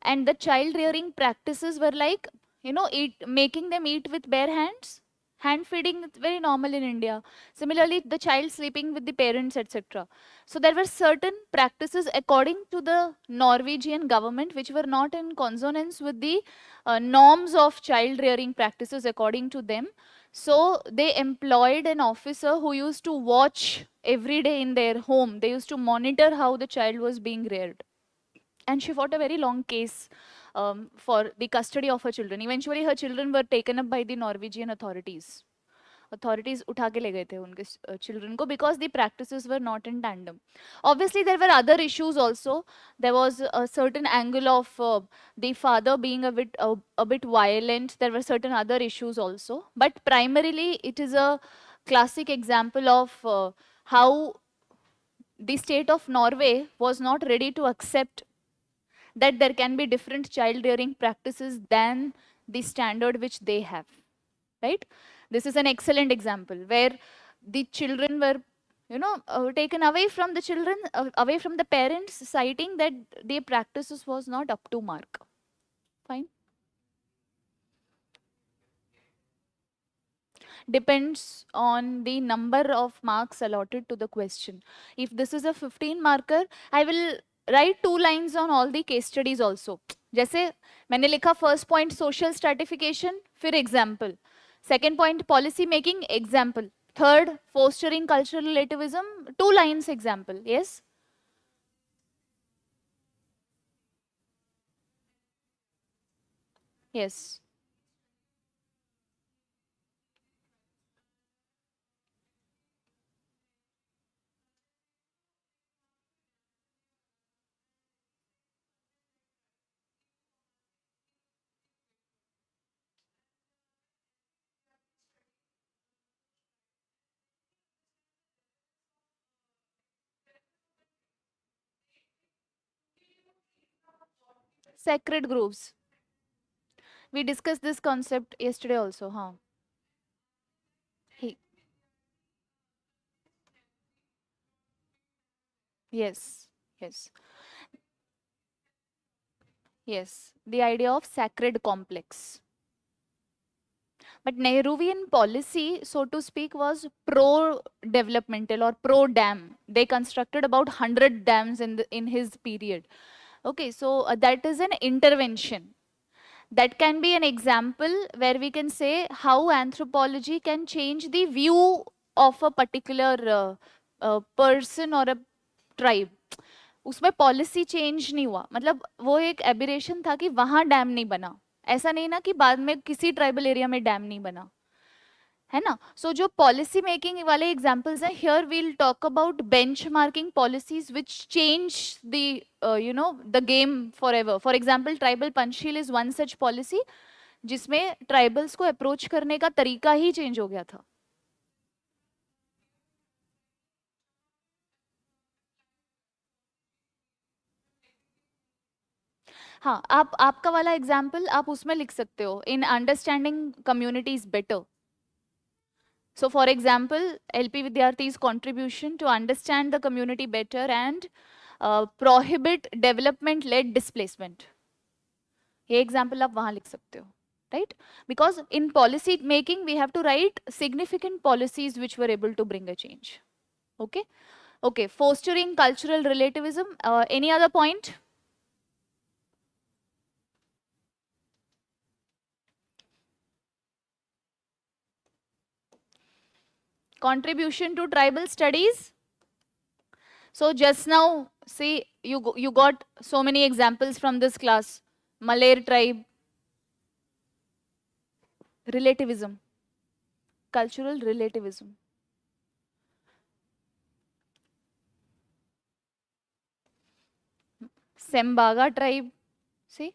And the child rearing practices were like, you know, making them eat with bare hands. Hand feeding is very normal in India. Similarly, the child sleeping with the parents, etc. So there were certain practices according to the Norwegian government which were not in consonance with the norms of child rearing practices according to them. So they employed an officer who used to watch every day in their home. They used to monitor how the child was being reared. And she fought a very long case for the custody of her children. Eventually, her children were taken up by the Norwegian authorities. Authorities उठा के ले गए थे उनके children को because the practices were not in tandem. Obviously, there were other issues also. There was a certain angle of the father being a bit violent. There were certain other issues also. But primarily, it is a classic example of how the state of Norway was not ready to accept that there can be different child rearing practices than the standard which they have, right? This is an excellent example where the children were, taken away from the children, away from the parents, citing that their practices was not up to mark. Fine. Depends on the number of marks allotted to the question. If this is a 15 marker, I will write 2 lines on all the case studies also. जैसे मैंने लिखा first point social stratification, फिर example. Second point policy making, example. Third, fostering cultural relativism, 2 lines example. Yes? Yes. Sacred groves. We discussed this concept yesterday also, huh? He, yes, yes, yes. The idea of sacred complex. But Nehruvian policy, so to speak, was pro-developmental or pro-dam. They constructed about 100 dams in his period. Okay, so that is an intervention. That can be an example where we can say how anthropology can change the view of a particular person or a tribe. उसमें policy change नहीं हुआ, मतलब वो एक aberration था कि वहां dam नहीं बना, ऐसा नहीं ना कि बाद में किसी ट्राइबल एरिया में डैम नहीं बना, है ना. सो जो पॉलिसी मेकिंग वाले एग्जांपल्स हैं, here we'll talk about benchmarking policies which change the you know the game forever. For example tribal Panchsheel is one such policy जिसमें ट्राइबल्स को अप्रोच करने का तरीका ही चेंज हो गया था. हाँ, आप आपका वाला एग्जाम्पल आप उसमें लिख सकते हो, in understanding communities better. So for example, LP Vidyarthi's contribution to understand the community better and prohibit development-led displacement. ये example आप वहाँ लिख सकते हो, right? Because in policy making, we have to write significant policies which were able to bring a change. Okay? Okay, fostering cultural relativism. Any other point? Contribution to tribal studies. So just now, see, you got so many examples from this class. Malayer tribe, relativism, cultural relativism. Sembaga tribe, see?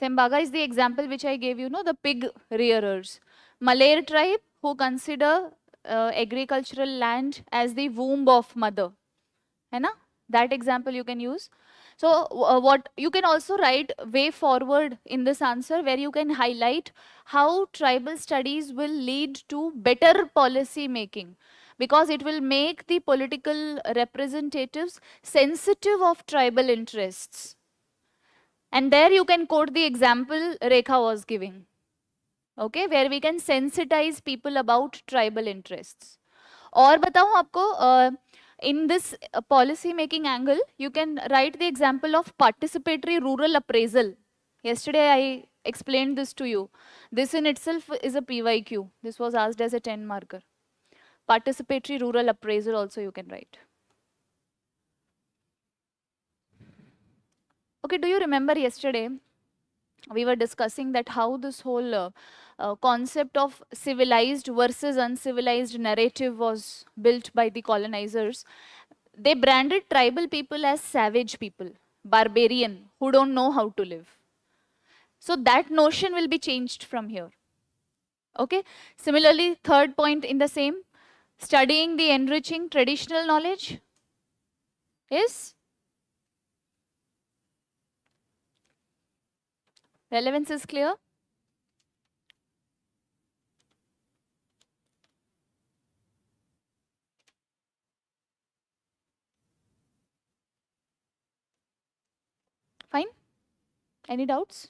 Sembaga is the example which I gave you, no, the pig rearers. Malayer tribe who consider agricultural land as the womb of mother. है ना? That example you can use. So what you can also write way forward in this answer where you can highlight how tribal studies will lead to better policy making, because it will make the political representatives sensitive of tribal interests. And there you can quote the example Rekha was giving, okay, where we can sensitize people about tribal interests. और बताऊं आपको, in this policy making angle, you can write the example of participatory rural appraisal. Yesterday I explained this to you. This in itself is a PYQ. This was asked as a 10 marker. Participatory rural appraisal also you can write. Okay, do you remember yesterday we were discussing that how this whole concept of civilized versus uncivilized narrative was built by the colonizers. They branded tribal people as savage people, barbarian, who don't know how to live. So that notion will be changed from here. Okay. Similarly, third point in the same, studying the enriching traditional knowledge is relevance is clear. Fine. Any doubts?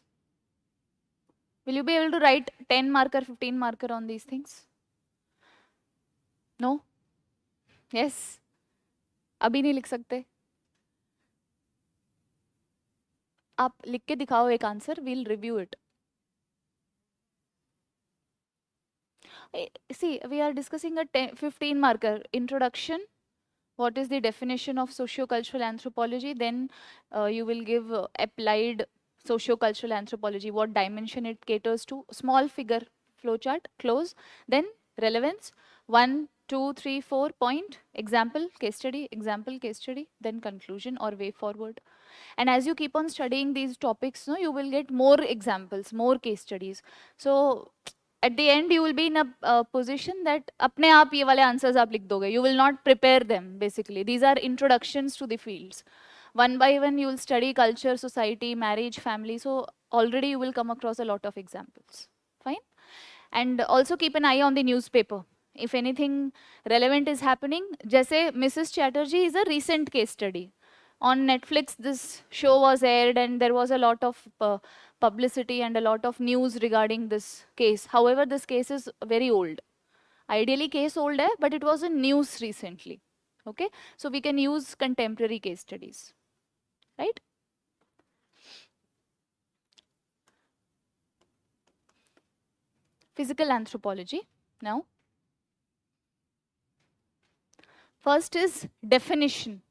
Will you be able to write 10 marker, 15 marker on these things? No? Yes? अभी नहीं लिख सकते? आप लिख के दिखाओ एक answer, we'll review it. See, we are discussing a 15 marker introduction. What is the definition of socio-cultural anthropology? Then you will give applied socio-cultural anthropology, what dimension it caters to, small figure flowchart, close. Then relevance, 1, 2, 3, 4 point, example, case study, then conclusion or way forward. And as you keep on studying these topics, no, you will get more examples, more case studies. So at the end you will be in a position that अपने आप ये वाले answers आप लिख दोगे. You will not prepare them basically. These are introductions to the fields. One by one, you will study culture, society, marriage, family. So already you will come across a lot of examples. Fine. And also keep an eye on the newspaper. If anything relevant is happening, जैसे Mrs. Chatterjee is a recent case study. On Netflix, this show was aired and there was a lot of publicity and a lot of news regarding this case. However, this case is very old. Ideally, case old hai, but it was in news recently. Okay, so we can use contemporary case studies, right? Physical anthropology. Now, first is definition.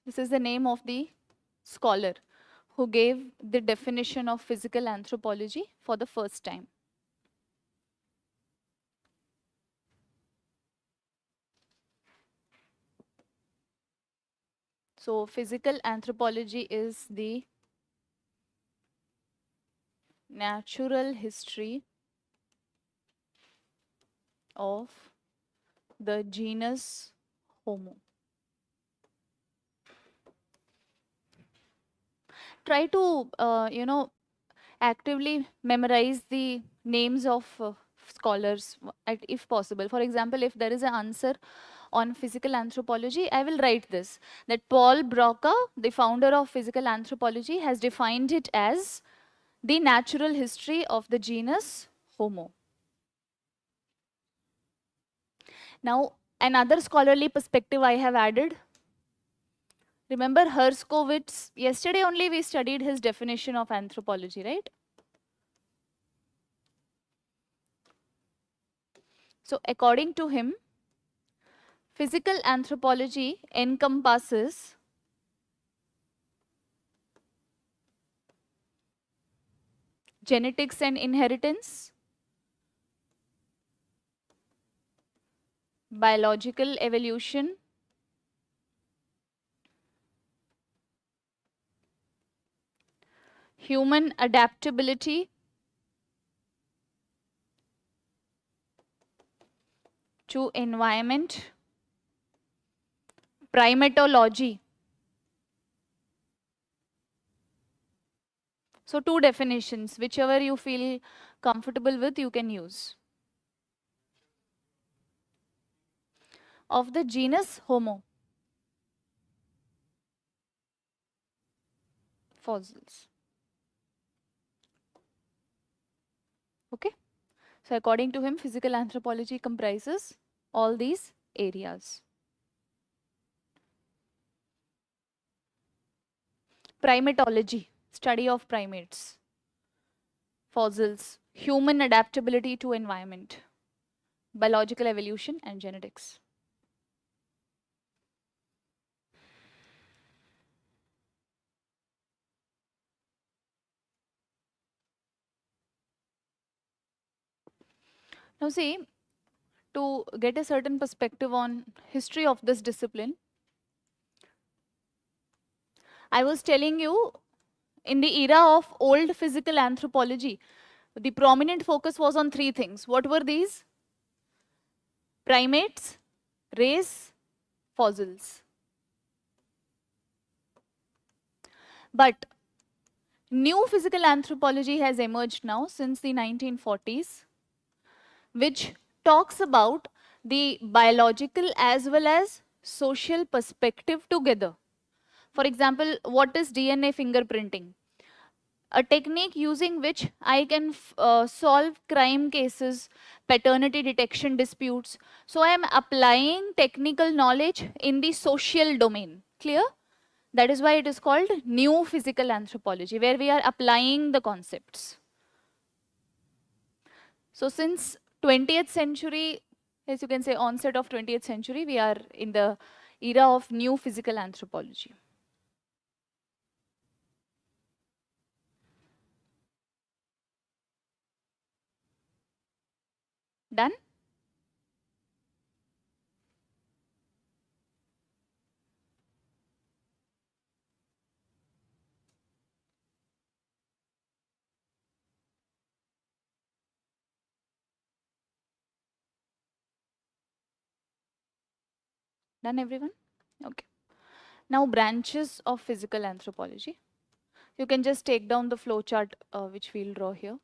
This is the name of the scholar who gave the definition of physical anthropology for the first time. So, physical anthropology is the natural history of the genus Homo. Try to, actively memorize the names of scholars if possible. For example, if there is an answer on physical anthropology, I will write this, that Paul Broca, the founder of physical anthropology, has defined it as the natural history of the genus Homo. Now, another scholarly perspective I have added. Remember Herskowitz, yesterday only we studied his definition of anthropology, right? So according to him, physical anthropology encompasses genetics and inheritance, biological evolution, human adaptability to environment, primatology. So two definitions, whichever you feel comfortable with, you can use. Of the genus Homo. Fossils. Okay. So according to him, physical anthropology comprises all these areas. Primatology, study of primates. Fossils, human adaptability to environment. Biological evolution and genetics. Now see, to get a certain perspective on history of this discipline, I was telling you, in the era of old physical anthropology, the prominent focus was on three things. What were these? Primates, race, fossils. But new physical anthropology has emerged now since the 1940s, which talks about the biological as well as social perspective together. For example, what is DNA fingerprinting? A technique using which I can solve crime cases, paternity detection disputes. So I am applying technical knowledge in the social domain. Clear? That is why it is called new physical anthropology, where we are applying the concepts. So since 20th century, as you can say, onset of 20th century, we are in the era of new physical anthropology. Done? Done, everyone? Okay. Now, branches of physical anthropology. You can just take down the flow chart which we'll draw here.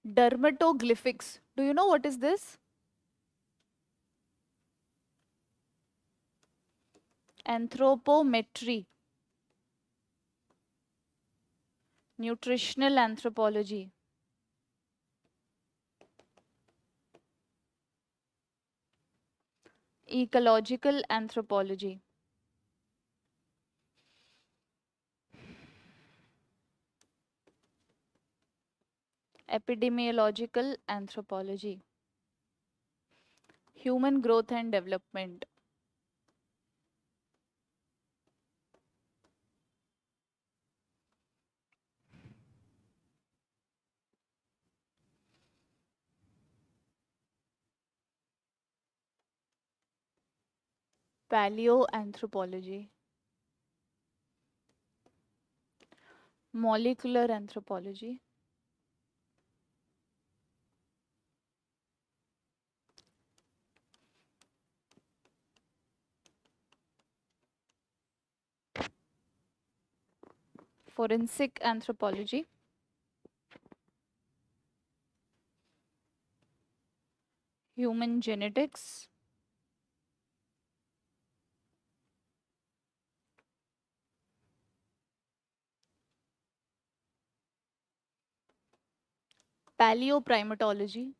Dermatoglyphics. Do you know what is this? Anthropometry. Nutritional anthropology. Ecological anthropology. Epidemiological anthropology. Human growth and development. Paleoanthropology. Molecular anthropology. Forensic anthropology. Human genetics. Paleoprimatology.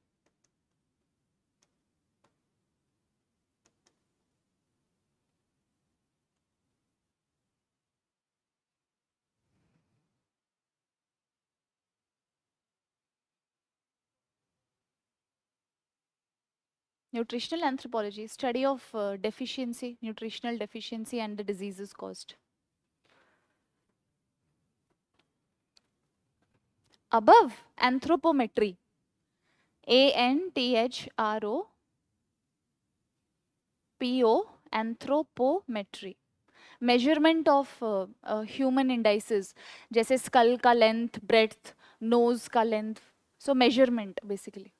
Nutritional anthropology, study of deficiency, nutritional deficiency and the diseases caused. Above, anthropometry. ANTHROPO, anthropometry. Measurement of human indices, जैसे skull का length, breadth, nose का length. So measurement basically.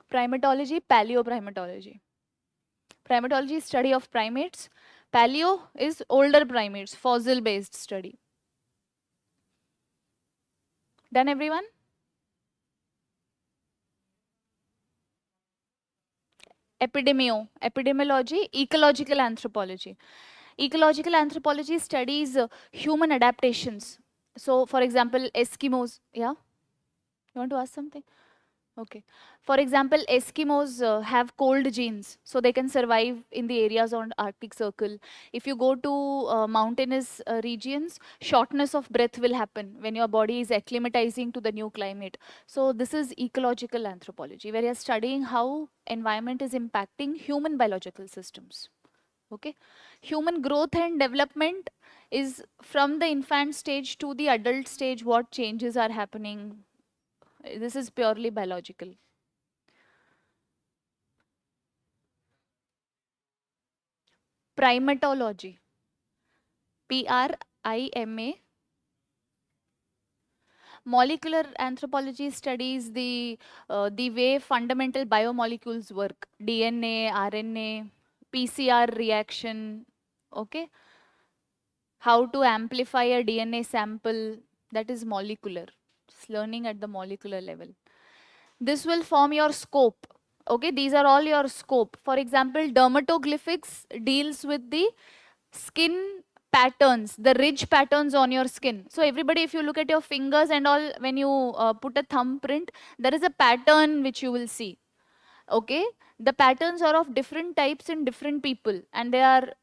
Primatology, paleoprimatology. Primatology is study of primates. Paleo is older primates, fossil-based study. Done, everyone? Epidemiology, ecological anthropology. Ecological anthropology studies human adaptations. So, for example, Eskimos. Yeah? You want to ask something? Okay. For example, Eskimos have cold genes, so they can survive in the areas on Arctic Circle. If you go to mountainous regions, shortness of breath will happen when your body is acclimatizing to the new climate. So this is ecological anthropology, where you're studying how environment is impacting human biological systems. Okay. Human growth and development is from the infant stage to the adult stage, what changes are happening. This is purely biological. Primatology. PRIMA. Molecular anthropology studies the way fundamental biomolecules work. DNA, RNA, PCR reaction. Okay. How to amplify a DNA sample. That is molecular. Just learning at the molecular level. This will form your scope. Okay, these are all your scope. For example, dermatoglyphics deals with the skin patterns, the ridge patterns on your skin. So everybody, if you look at your fingers and all, when you put a thumbprint, there is a pattern which you will see. Okay, the patterns are of different types in different people, and they are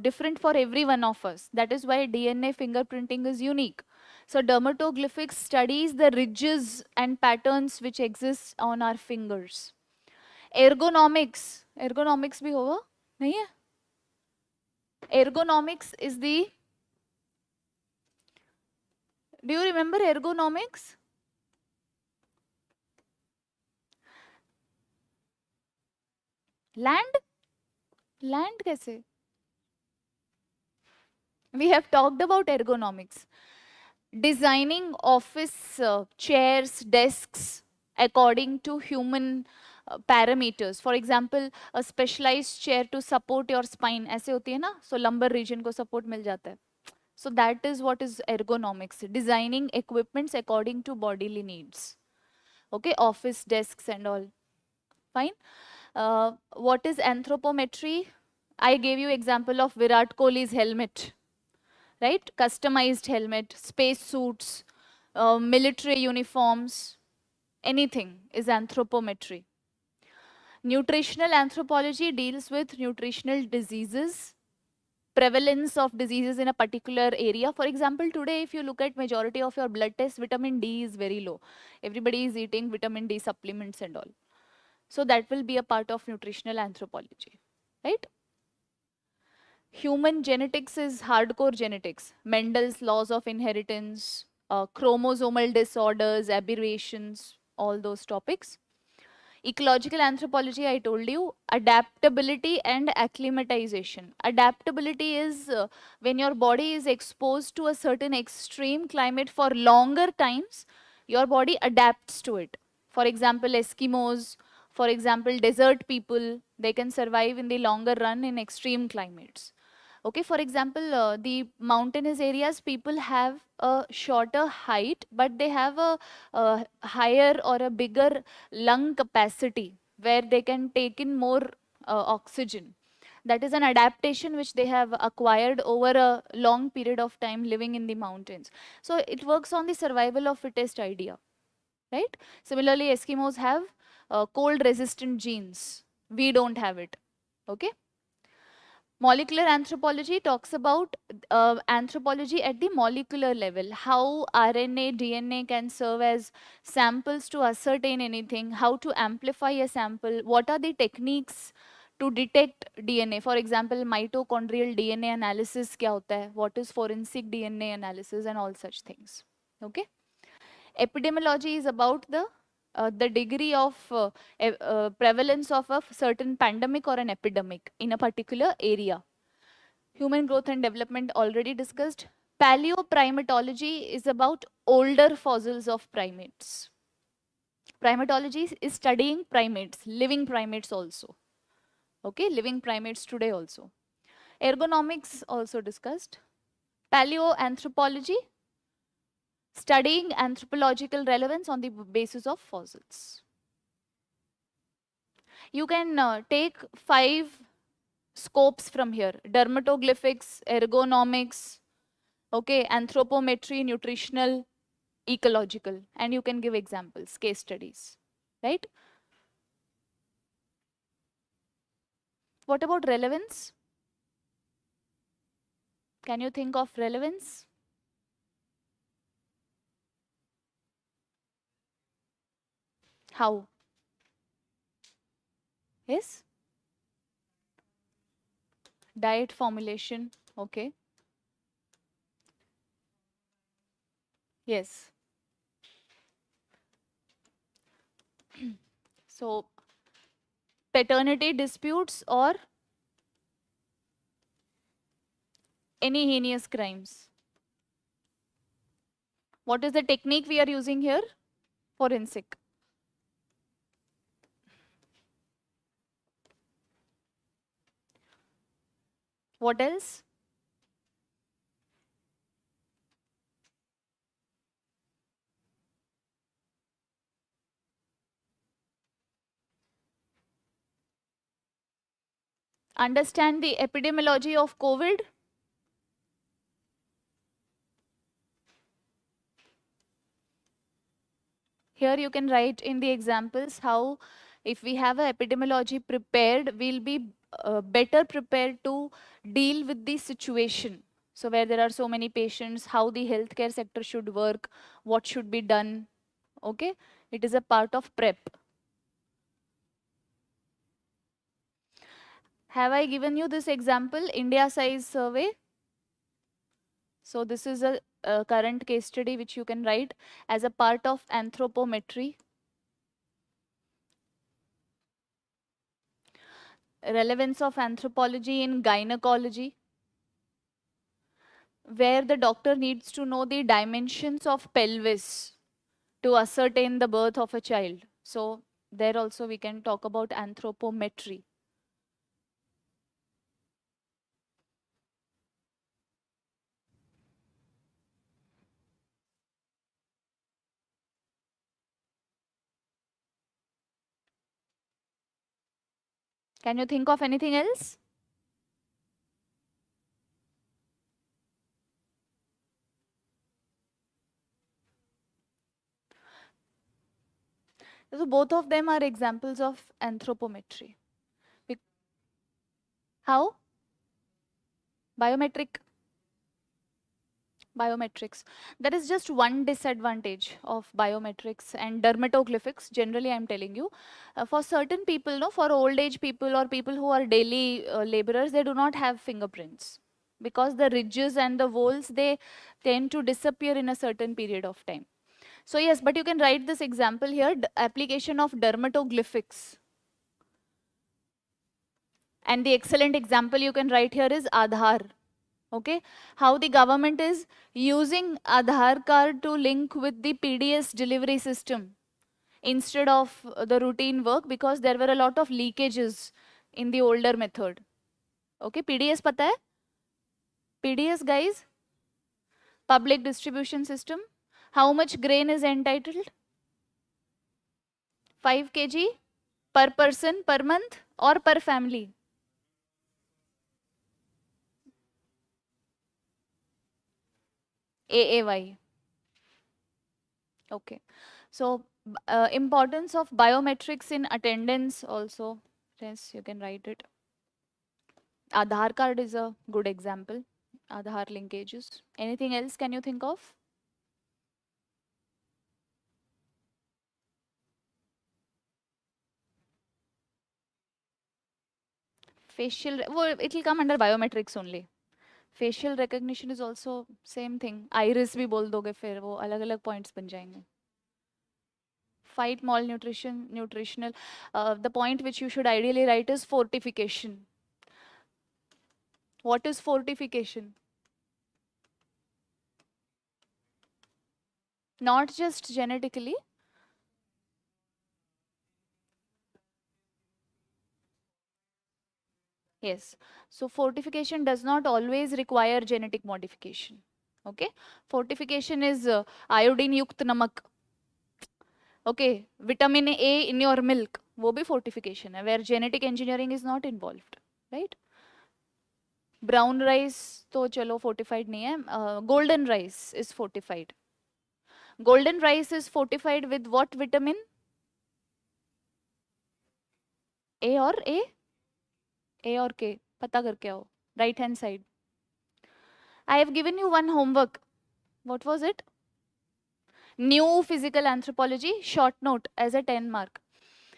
different for every one of us. That is why DNA fingerprinting is unique. So dermatoglyphics studies the ridges and patterns which exist on our fingers. Ergonomics भी होगा नहीं है? Ergonomics is the, do you remember ergonomics? Land कैसे? We have talked about ergonomics. Designing office chairs, desks according to human parameters. For example, a specialized chair to support your spine. ऐसे होती है ना? So lumbar region को support मिल जाता है. So that is what is ergonomics. Designing equipments according to bodily needs. Okay, office desks and all. Fine. What is anthropometry? I gave you example of Virat Kohli's helmet, right? Customized helmet, space suits, military uniforms, anything is anthropometry. Nutritional anthropology deals with nutritional diseases, prevalence of diseases in a particular area. For example, today if you look at majority of your blood tests, vitamin D is very low. Everybody is eating vitamin D supplements and all. So that will be a part of nutritional anthropology, right? Human genetics is hardcore genetics. Mendel's laws of inheritance, chromosomal disorders, aberrations, all those topics. Ecological anthropology, I told you, adaptability and acclimatization. Adaptability is when your body is exposed to a certain extreme climate for longer times, your body adapts to it. For example, Eskimos, for example, desert people, they can survive in the longer run in extreme climates. Okay, for example, the mountainous areas, people have a shorter height, but they have a higher or a bigger lung capacity where they can take in more oxygen. That is an adaptation which they have acquired over a long period of time living in the mountains. So it works on the survival of fittest idea, right? Similarly, Eskimos have cold resistant genes. We don't have it, okay? Molecular anthropology talks about anthropology at the molecular level, how RNA, DNA can serve as samples to ascertain anything, how to amplify a sample, what are the techniques to detect DNA. For example, mitochondrial DNA analysis kya hota hai, what is forensic DNA analysis and all such things. Okay. Epidemiology is about the degree of prevalence of a certain pandemic or an epidemic in a particular area. Human growth and development already discussed. Paleoprimatology is about older fossils of primates. Primatology is studying primates, living primates also. Okay, living primates today also. Ergonomics also discussed. Paleoanthropology, studying anthropological relevance on the basis of fossils. You can take 5 scopes from here: dermatoglyphics, ergonomics, okay, anthropometry, nutritional, ecological, and you can give examples, case studies, right? What about relevance? Can you think of relevance? How? Yes? Diet formulation, okay. Yes. So, paternity disputes or any heinous crimes. What is the technique we are using here? Forensic. What else? Understand the epidemiology of COVID. Here you can write in the examples how If we have a epidemiology prepared, we'll be better prepared to deal with the situation. So where there are so many patients, how the healthcare sector should work, what should be done. Okay, it is a part of prep. Have I given you this example, India size survey? So this is a current case study which you can write as a part of anthropometry. Relevance of anthropology in gynecology, where the doctor needs to know the dimensions of pelvis to ascertain the birth of a child. So there also we can talk about anthropometry. Can you think of anything else? So both of them are examples of anthropometry. How? Biometric. Biometrics. There is just one disadvantage of biometrics and dermatoglyphics. Generally, I'm telling you, for certain people, no, for old age people or people who are daily laborers, they do not have fingerprints because the ridges and the voles, they tend to disappear in a certain period of time. So yes, but you can write this example here, application of dermatoglyphics. And the excellent example you can write here is Aadhaar. Okay, how the government is using Aadhaar card to link with the PDS delivery system instead of the routine work, because there were a lot of leakages in the older method. Okay, PDS pata hai? PDS, guys, public distribution system. How much grain is entitled? 5 kg per person per month or per family? AAY. Okay. So, importance of biometrics in attendance also. Yes, you can write it. Aadhaar card is a good example. Aadhaar linkages. Anything else can you think of? Facial, well, it will come under biometrics only. Facial recognition is also same thing. Iris भी बोल दोगे फिर वो अलग अलग points बन जाएंगे. Fight malnutrition, nutritional. The point which you should ideally write is fortification. What is fortification? Not just genetically. Yes. So fortification does not always require genetic modification. Okay. Fortification is iodine युक्त नमक. Okay. Vitamin A in your milk. वो भी fortification है, where genetic engineering is not involved. Right? Brown rice तो चलो fortified नहीं है. Golden rice is fortified. Golden rice is fortified with what vitamin? A or A? A or K? पता करके आओ. Right hand side. I have given you one homework. What was it? New physical anthropology, short note as a 10 mark.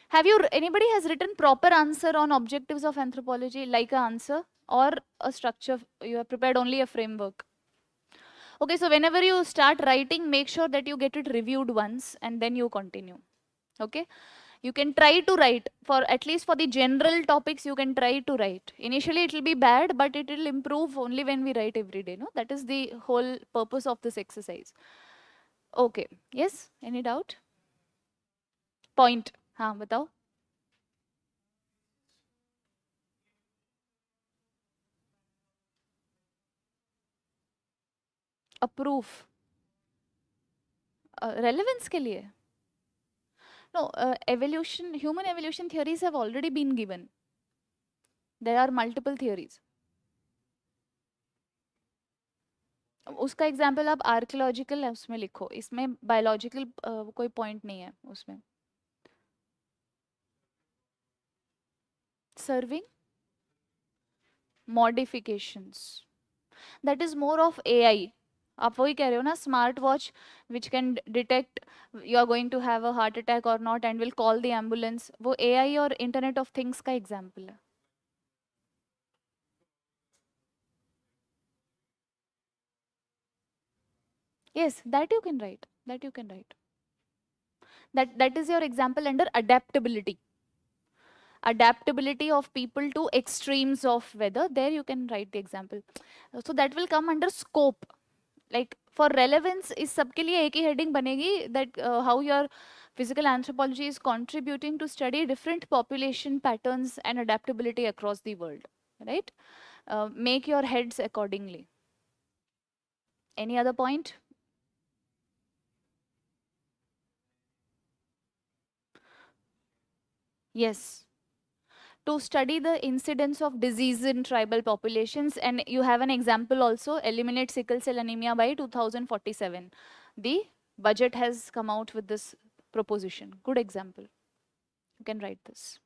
Have you, anybody has written proper answer on objectives of anthropology, like a answer or a structure? You have prepared only a framework. Okay, so whenever you start writing, make sure that you get it reviewed once and then you continue. Okay, you can try to write for at least for the general topics. You can try to write. Initially it will be bad, but it will improve only when we write every day. No, that is the whole purpose of this exercise. Okay, yes, any doubt? Point, हाँ बताओ. A proof. Relevance के लिए. No, evolution, human evolution theories have already been given. There are multiple theories. उसका example आप archaeological उसमें लिखो, इसमें biological कोई पॉइंट नहीं है उसमें. Serving modifications. That is more of AI. आप वही कह रहे हो ना, smart watch which can detect you are going to have a heart attack और not and will call the ambulance, वो एआई और इंटरनेट ऑफ थिंग्स का एग्जांपल है. Yes, that you can write. That you can write. That is your example under adaptability. Adaptability of people to extremes of weather. There you can write the example. So that will come under scope. Like for relevance is सबके लिए एक ही heading बनेगी, that how your physical anthropology is contributing to study different population patterns and adaptability across the world. Right? Make your heads accordingly. Any other point? Yes. To study the incidence of disease in tribal populations, and you have an example also, eliminate sickle cell anemia by 2047. The budget has come out with this proposition. Good example. You can write this.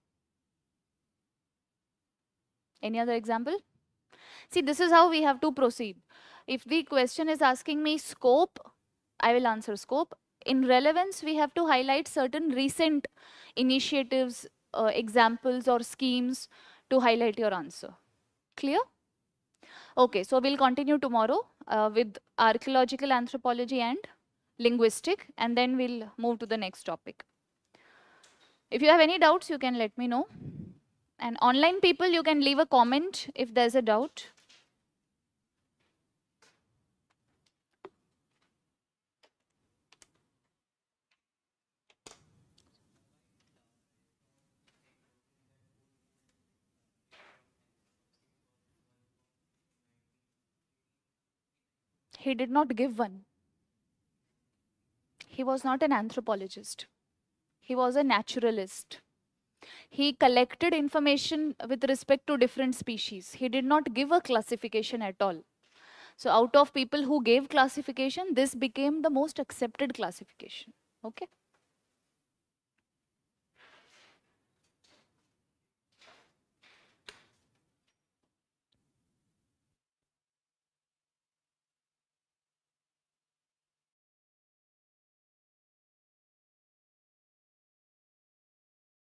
Any other example? See, this is how we have to proceed. If the question is asking me scope, I will answer scope. In relevance, we have to highlight certain recent initiatives, examples or schemes to highlight your answer. Clear? Okay, so we'll continue tomorrow with archaeological anthropology and linguistic, and then we'll move to the next topic. If you have any doubts, you can let me know. And online people, you can leave a comment if there's a doubt. He did not give one. He was not an anthropologist. He was a naturalist. He collected information with respect to different species. He did not give a classification at all. So out of people who gave classification, this became the most accepted classification. Okay.